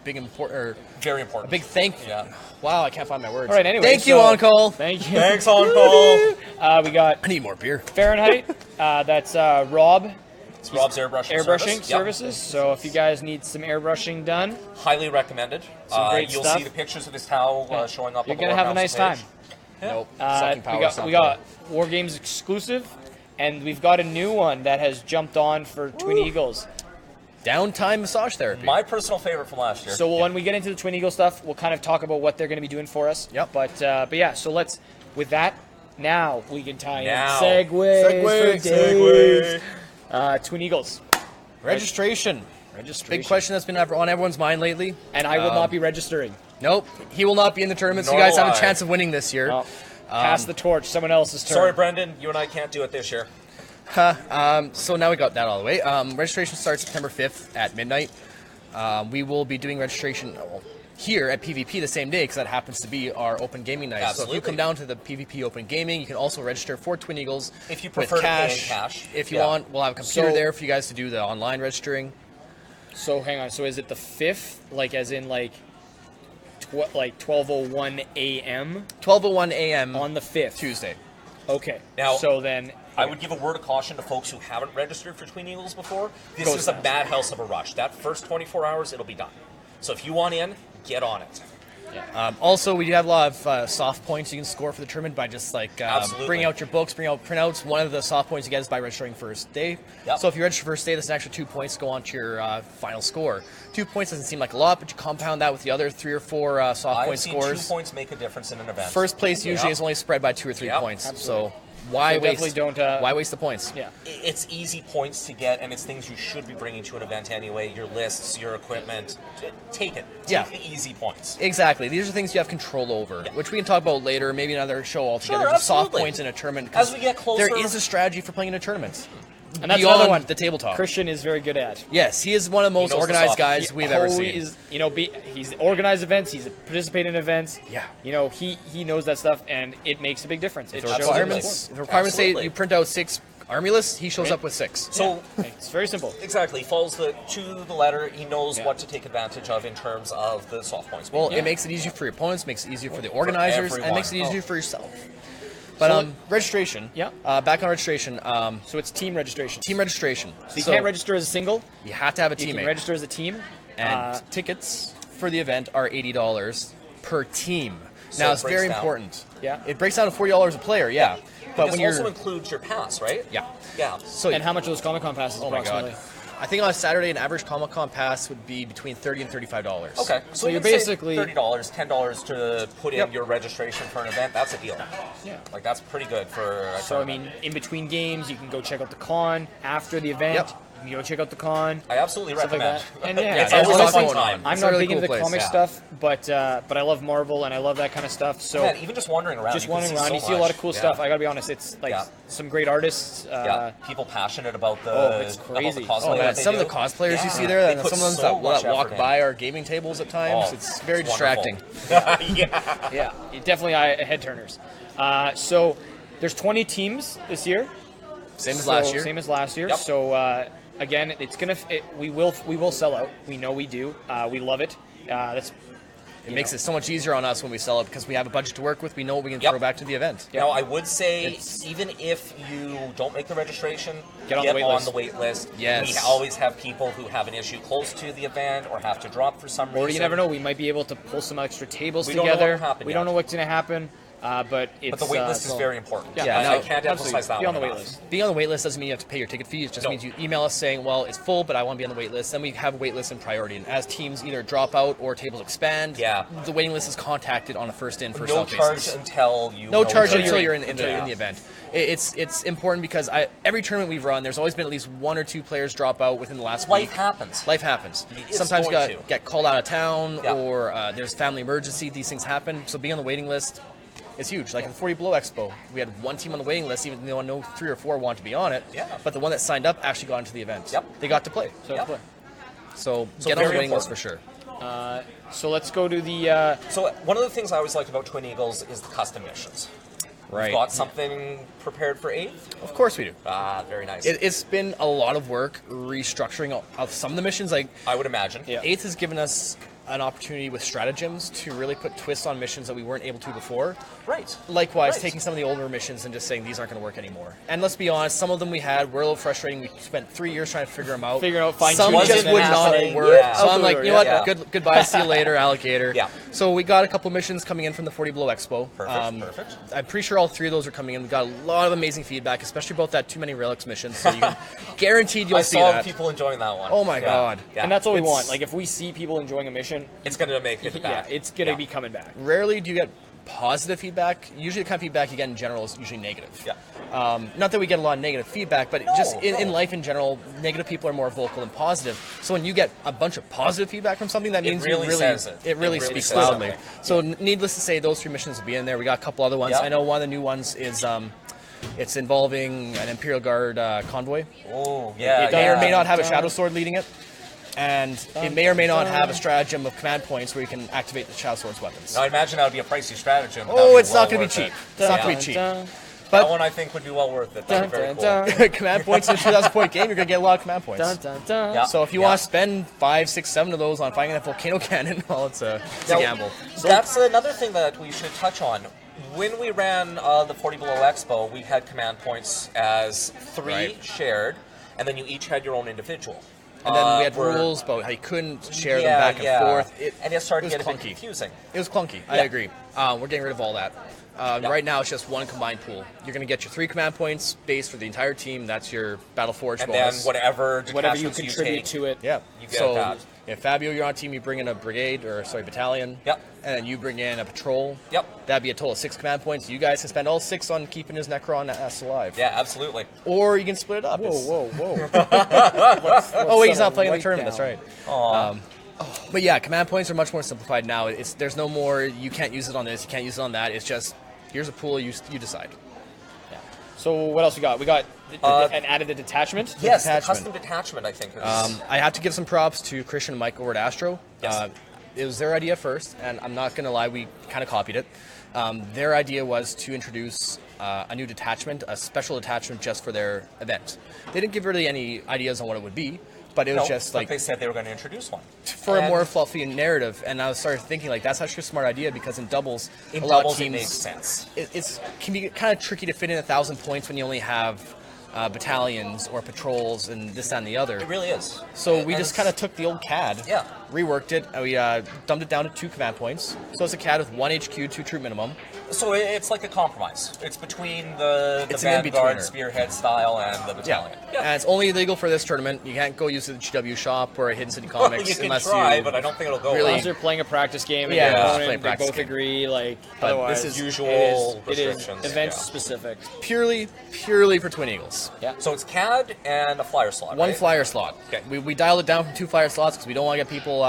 big important. Or Very important. a big thank you. Yeah. Wow, I can't find my words. All right, anyway. Thank you, so- On Call. Thank you. Thanks, On Call. We got I need more beer. Fahrenheit. That's Rob It's Rob's airbrushing airbrushing service. Yep. services. So if you guys need some airbrushing done, Highly recommended. Some great You'll stuff. see the pictures of his towel showing up you're on the gonna have a Warhouse nice page. time. Nope. We Sucking power got War Games exclusive, and we've got a new one that has jumped on for Twin Eagles. Downtime massage therapy. My personal favorite from last year. So when we get into the Twin Eagle stuff, we'll kind of talk about what they're going to be doing for us. Yep. But yeah, so let's with that. Now we can tie Now. in segues for days. Twin Eagles Registration. registration. Big question that's been on everyone's mind lately. And I will not be registering. Nope. He will not be in the tournament, so you Nor guys will have a I. chance of winning this year. Oh, pass the torch. Someone else's turn. Sorry, Brendan, you and I can't do it this year. So now we got that all the way. Registration starts September 5th at midnight. We will be doing registration here at PvP the same day because that happens to be our open gaming night. So if Absolutely. you come down to the PvP open gaming, you can also register for Twin Eagles. If you with prefer to pay in cash. cash. If you Yeah. want, we'll have a computer So- there for you guys to do the online registering. So hang on. So is it the 5th, like as in like 12:01 a.m. 12:01 a.m. on the 5th? Tuesday. Okay. Now- so then I would give a word of caution to folks who haven't registered for Twin Eagles before. This Goes is a fast. madhouse of a rush. That first 24 hours, it'll be done. So if you want in, get on it. Also, we do have a lot of soft points you can score for the tournament by just Absolutely. bring out your books, bring out printouts. One of the soft points you get is by registering first day. Yep. So if you register first day, that's an extra 2 points to go on to your final score. 2 points doesn't seem like a lot, but you compound that with the other 3 or 4 soft I've point seen scores. 2 points make a difference in an event. First place usually Yep. is only spread by 2 or 3 Yep. points. Absolutely. So why So waste? definitely don't, why waste the points? yeah. It's easy points to get, and it's things you should be bringing to an event anyway. Your lists, your equipment. Take it. Take Yeah. the easy points. Exactly. These are things you have control over, Yeah. which we can talk about later, maybe another show altogether. Sure, just soft absolutely. points in a tournament. 'cause As we get closer- there is a strategy for playing in a tournament. And that's Beyond another one the tabletop. Christian is very good at. Yes, he is one of the most knows the organized soft- guys we've ever seen. He's, he's organized events. He's participated in events. Yeah. He knows that stuff, and it makes a big difference. It The shows in the requirements, sport. the requirements say Absolutely. you print out 6 army lists, he shows up with 6. So It's very simple. exactly, he follows to the letter. He knows Yeah. what to take advantage of in terms of the soft points. Well, Yeah. it makes it easier for your opponents, makes it easier for the organizers, and everyone. makes it easier for yourself. But So- registration. Yeah. Back on registration. So it's team registration. Team registration. So you can't register as a single. You have to have a You can teammate. register as a team. And tickets for the event are $80 per team. So Now it it's breaks very down. important. Yeah. It breaks down to $40 a player. Yeah. But this when also you're includes your pass, right? yeah, Yeah. so And how much are those Comic-Con passes oh my approximately? god, I think on a Saturday an average Comic-Con pass would be between $30 and $35. Okay, So you you're could say basically- $30, $10 to put in Yep. your registration for an event. That's a deal. Yeah. Like that's pretty good for. A So I tournament. mean, in between games, you can go check out the con. After the event, Yep. you can go check out the con. I absolutely Stuff like recommend. that. And yeah, it's there's always a a lot fun going on. time. I'm It's a not really big into cool the place, comic yeah. stuff, but I love Marvel and I love that kind of stuff. So Man, even just wandering around, just you can wandering see around, so you see a lot of much. cool Yeah. stuff. I gotta be honest, it's like Yeah. some great artists. Yeah, people passionate about the, Oh, it's about the crazy. cosplay. Oh man, that they some of do. the cosplayers you Yeah. see there, They and put some of the ones so much that walk effort by in. our gaming tables at times, Oh, it's very it's distracting. wonderful. Yeah. Yeah, definitely head turners. So there's 20 teams this year. Same as last year. Same as last year. Yep. So again, it's gonna. We will sell out. We know we do. We love it. It makes it so much easier on us when we sell it because we have a budget to work with. We know what we can Yep. throw back to the event. Now, I would say, It's- even if you don't make the registration, Get on the wait list. Yes. We always have people who have an issue close to the event or have to drop for some reason. Or you never know. We might be able to pull some extra tables We don't know what together. will happen We yet. don't know what's gonna happen. But it's. But the wait list is so- very important. Yeah, Yeah, I no, can't absolutely. emphasize that Be on one the wait enough. list. Being on the wait list doesn't mean you have to pay your ticket fee. It just No. means you email us saying, well, it's full, but I want to be on the wait list. Then we have a wait list in priority. And as teams either drop out or tables expand, Yeah. the waiting list is contacted on a first in, first No out charge basis. until you. No know charge you're until in. you're in the event. It's important because every tournament we've run, there's always been at least one or two players drop out within the last week. Life happens. Life happens. It's Sometimes you going to. get called out of town Yeah. or there's family emergency. These things happen. So being on the waiting list is huge. Like at the 40 Below Expo, we had one team on the waiting list, even though I know 3 or 4 want to be on it. Yeah. But the one that signed up actually got into the event. Yep. They got to play. So, Yep. So So get on the very waiting list for important. sure. So let's go to the. So one of the things I always liked about Twin Eagles is the custom missions. Right. Got something prepared for 8th? Of course we do. Ah, very nice. It's been a lot of work restructuring of some of the missions. Like I would imagine. Yeah. 8th has given us an opportunity with stratagems to really put twists on missions that we weren't able to before. Right. Likewise, Right. taking some of the older missions and just saying these aren't going to work anymore. And let's be honest, some of them we had were a little frustrating. We spent 3 years trying to figure them out. Figuring out, fine Some tuning just it would and not happening. work. Yeah. So I'm like, you know what? Yeah. Goodbye. See you later, alligator. Yeah. So we got a couple missions coming in from the 40 Below Expo. Perfect. I'm pretty sure all 3 of those are coming in. We got a lot of amazing feedback, especially about that Too Many Relics mission. So you can guaranteed you'll I see saw that. people enjoying that one. Oh my Yeah. God. Yeah. And that's what we It's- want. Like if we see people enjoying a mission, it's going to make it yeah, back. it's gonna Yeah. be coming back. Rarely do you get positive feedback. Usually the kind of feedback you get in general is usually negative. Yeah. Not that we get a lot of negative feedback, but just in no. life in general, negative people are more vocal than positive. So when you get a bunch of positive feedback from something, that It means really you really says it. it really It really speaks says loudly. something. So needless to say, those 3 missions will be in there. We got a couple other ones. Yeah. I know one of the new ones is it's involving an Imperial Guard convoy. Oh, yeah. It may or may not have a Dun, Shadow Sword leading it. And it may or may not have a stratagem of command points where you can activate the Shadow Sword's weapons. Now, I imagine that would be a pricey stratagem. but Oh, that'd be it's not well going to be worth cheap. it. It's not Yeah. going to be cheap. Dun, That one I think would be well worth it. That'd be very cool. Command points in a 2,000 point game, you're going to get a lot of command points. dun, dun, dun. Yeah. So if you want to spend 5, 6, 7 of those on fighting that volcano cannon, well, it's a Now, gamble. That's another thing that we should touch on. When we ran the 40 Below Expo, we had command points as 3 Right. shared, and then you each had your own individual. And then we had where- rules about how you couldn't share them Yeah, back and yeah. forth. And it started to was get a bit clunky. confusing. It was clunky. I Yeah. agree. We're getting rid of all that. Right now, it's just one combined pool. You're going to get your 3 command points base for the entire team. That's your Battle Forge And bonus. then whatever Whatever you detachments contribute take, to it. Yeah. You get so that. if Fabio, you're on a team, you bring in a battalion. Yep. And then you bring in a patrol. Yep. That'd be a total of 6 command points. You guys can spend all 6 on keeping his Necron ass alive. Yeah, absolutely. Or you can split it up. Whoa, It's- whoa, whoa. Oh wait, he's settle not playing in the right tournament. down. That's right. But yeah, command points are much more simplified now. There's no more. You can't use it on this. You can't use it on that. It's just here's a pool. You decide. So what else we got? We got and added the detachment. Yes, the detachment. custom detachment, I think. Is, I have to give some props to Christian and Mike over at Astro. Yes. It was their idea first, and I'm not going to lie, we kind of copied it. Their idea was to introduce a new detachment, a special detachment just for their event. They didn't give really any ideas on what it would be, but it was just but like they said they were going to introduce one. for a And more fluffy narrative. And I started thinking like that's actually a smart idea because in doubles, in a lot doubles, of teams it makes sense. It's can be kind of tricky to fit in 1,000 points when you only have battalions or patrols and this, that, and the other. It really is. So we And just kind of took the old CAD, Yeah. reworked it, and we dumbed it down to 2 command points. So it's a CAD with 1 HQ, 2 troop minimum. So it's like a compromise. It's between the It's an Vanguard in-betweener. Spearhead style and the Battalion. And it's only illegal for this tournament. You can't go use the GW shop or a Hidden City Comics You can unless try, you but I don't think it'll go really- well. Unless they're playing a practice game and Yeah, your just opponent, play a they practice both game. agree, like, But otherwise this is usual it is restrictions. event yeah. specific. purely for Twin Eagles. Yeah. So it's CAD and a flyer slot. One right? flyer slot. Okay. We dialed it down from 2 flyer slots because we don't want to get people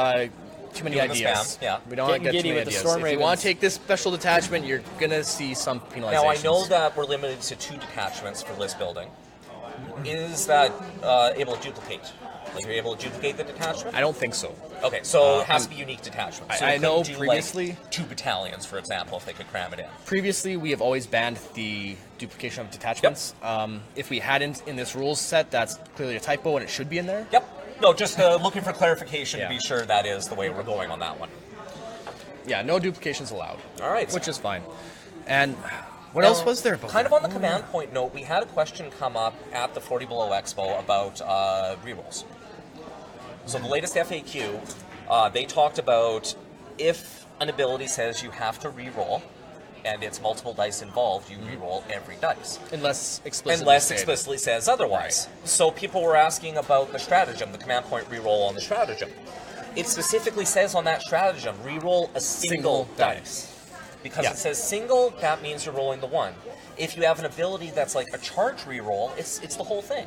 too many Doing the ideas. spam, yeah. We don't want to Getting get too giddy many with the ideas. Storm If you want Ravens. to take this special detachment, you're gonna see some penalizations. Now I know that we're limited to 2 detachments for list building. Is that able to duplicate? Like, you're able to duplicate the detachment? I don't think so. Okay, so it has to be unique detachments. So I you know couldn't do, previously- like, 2 battalions, for example, if they could cram it in. Previously, we have always banned the duplication of detachments. If we hadn't in this rules set, that's clearly a typo and it should be in there. Yep. No, just looking for clarification Yeah. to be sure that is the way we're going on that one. Yeah, no duplications allowed. All right. Which is fine. And what Now, else was there? About kind of that? on the command point note, we had a question come up at the 40 Below Expo about rerolls. So the latest FAQ, they talked about if an ability says you have to reroll, and it's multiple dice involved, you reroll every dice. Unless explicitly Unless stated. explicitly says otherwise. So people were asking about the stratagem, the command point reroll on the stratagem. It specifically says on that stratagem, reroll a single dice. Because Yeah. it says single, that means you're rolling the 1. If you have an ability that's like a charge reroll, it's the whole thing.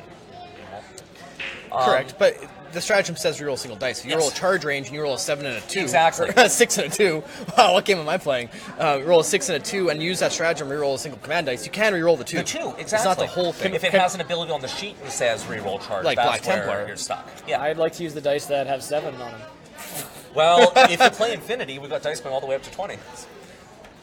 Correct, but the stratagem says reroll single dice. If you Yes. roll a charge range and you roll a 7 and a 2, Exactly. or a 6 and a 2. Wow, what game am I playing? Roll a 6 and a 2 and use that stratagem reroll a single command dice. You can reroll the 2. The 2, exactly. It's not the whole thing. If it has an ability on the sheet and says reroll charge, Like that's Black where Templar. you're stuck. Yeah. I'd like to use the dice that have 7 on them. Well, if you play Infinity, we've got dice going all the way up to 20.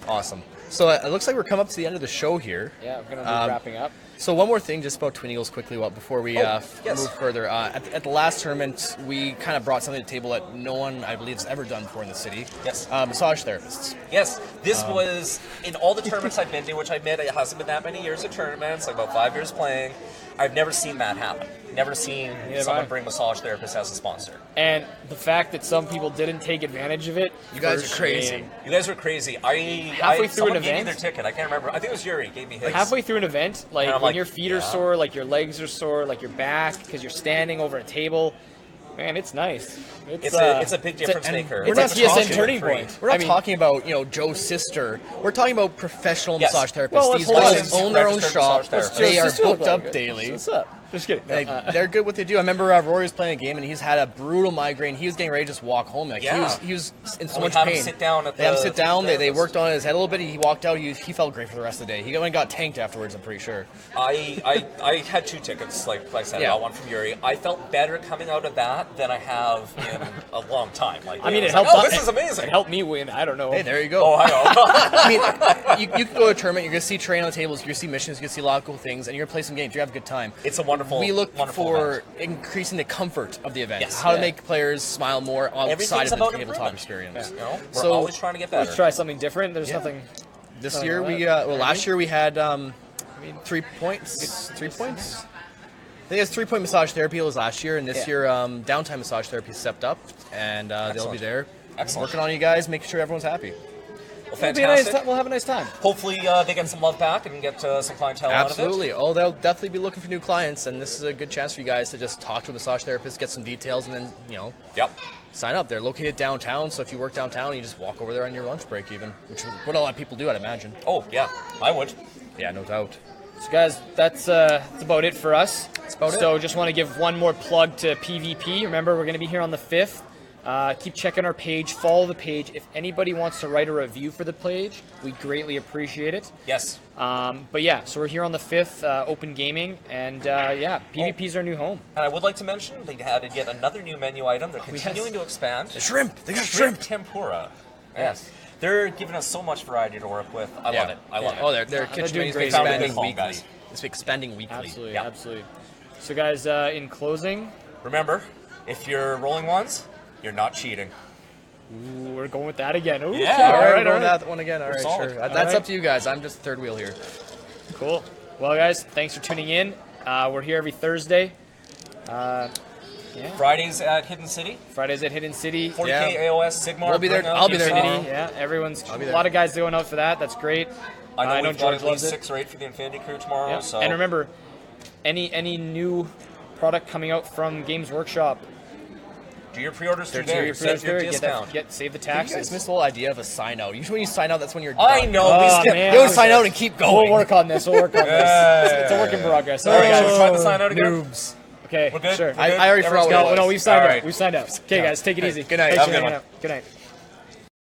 Awesome. So it looks like we're coming up to the end of the show here. Yeah, we're going to be wrapping up. So one more thing just about Twin Eagles quickly before we yes. move further. At the last tournament, we kind of brought something to the table that no one, I believe, has ever done before in the city. Yes. Massage therapists. Yes, this was, in all the tournaments I've been to, which I admit it hasn't been that many years of tournaments, like about 5 years playing, I've never seen that happen. Never seen someone bring massage therapists as a sponsor. And the fact that some people didn't take advantage of it. You guys first are crazy. game. You guys were crazy. Halfway through someone an gave me event? their ticket. I can't remember. I think it was Yuri gave me his. Halfway through an event, like And I'm when like, your feet are yeah. sore, like your legs are sore, like your back, because you're standing over a table, man, it's nice. It's a big difference maker. It's We're a not TSN talking turning free. point. We're not I mean, talking about, Joe's sister. We're talking about professional Yes. massage therapists. Well, let's These hold guys on. own their own Registered shop. massage therapists. They are Just look booked like up it. daily. What's up? Just kidding. They're good what they do. I remember Rory was playing a game and he's had a brutal migraine. He was getting ready to just walk home. Like Yeah. he was in so And we much had him pain. sit down at they had him the sit down. They therapist. worked on his head a little bit. He walked out. He felt great for the rest of the day. He went and got tanked afterwards. I'm pretty sure. I had 2 tickets, like I said, I Yeah. got one from Yuri. I felt better coming out of that than I have in a long time. Like, I mean, was it like, helped. oh, this is amazing. It helped me win. I don't know. Hey, there you go. Oh, I know. I mean, you can go to a tournament. You're gonna see terrain on the tables. You're gonna see missions. You're gonna see a lot of cool things, and you're gonna play some games. You're gonna have a good time. It's a wonderful. We look wonderful for event. increasing the comfort of the event. Yes. How to Yeah. make players smile more outside Everything's of the about tabletop improvement. experience. You know, we're So- always trying to get better. Let's try something different. There's nothing. This Oh, year no, we that- last year we had 3 points. 3 points. I think it's 3-point massage therapy was last year, and this Yeah. year downtime massage therapy stepped up, and they'll be Excellent. there, Excellent. working on you guys, making sure everyone's happy. Well, It'll be a nice fantastic. we'll have a nice time. Hopefully, they get some love back and get some clientele out of Absolutely. it. Oh, they'll definitely be looking for new clients, and this is a good chance for you guys to just talk to a massage therapist, get some details, and then Yep. sign up. They're located downtown, so if you work downtown, you just walk over there on your lunch break, even, which is what a lot of people do, I'd imagine. Oh, yeah. I would. Yeah, no doubt. So guys, that's about it for us. about it. So just want to give one more plug to PvP. Remember, we're going to be here on the 5th. Keep checking our page. Follow the page. If anybody wants to write a review for the page, we greatly appreciate it. Yes. But yeah, so we're here on the 5th, open gaming, and yeah, PvP's our new home. And I would like to mention they added yet another new menu item. They're continuing to expand. Shrimp! They got Shrimp tempura. Yes. They're giving us so much variety to work with. I love it. I love it. Oh, their kitchen doing is great. expanding Found a good weekly. guys. It's expanding weekly. Absolutely, Yeah. absolutely. So guys, in closing, Remember, if you're rolling ones, you're not cheating. ooh, we're going with that again. Ooh, Yeah, okay, All right, all we're right. going that one again. All right, solid. sure. All That's right. up to you guys. I'm just third wheel here. Cool. Well, guys, thanks for tuning in. We're here every Thursday. Fridays at Hidden City. Fridays at Hidden City. 40K AOS, Sigmar. We'll be there. I'll be there. Infinity, yeah, everyone's a lot of guys going out for that. That's great. I know George at least loves it. 6 or 8 for the Infinity Crew tomorrow. Yeah. So. And remember, any new product coming out from Games Workshop, do your pre-orders through do there. your Save your pre-orders, discount. save the You taxes. guys missed the whole idea of a sign out. Usually when you sign out, that's when you're I done. know. Oh, we man. You don't sign out and keep going. We'll work on this. It's a work in progress. All right, should we try the sign out again? Noobs. Okay, We're good? sure. We're good? I already forgot what it was. No, we've signed All up. right. We've signed up. Okay, guys, take it easy. Good night. Thanks Have a for good hanging one. out. Good night.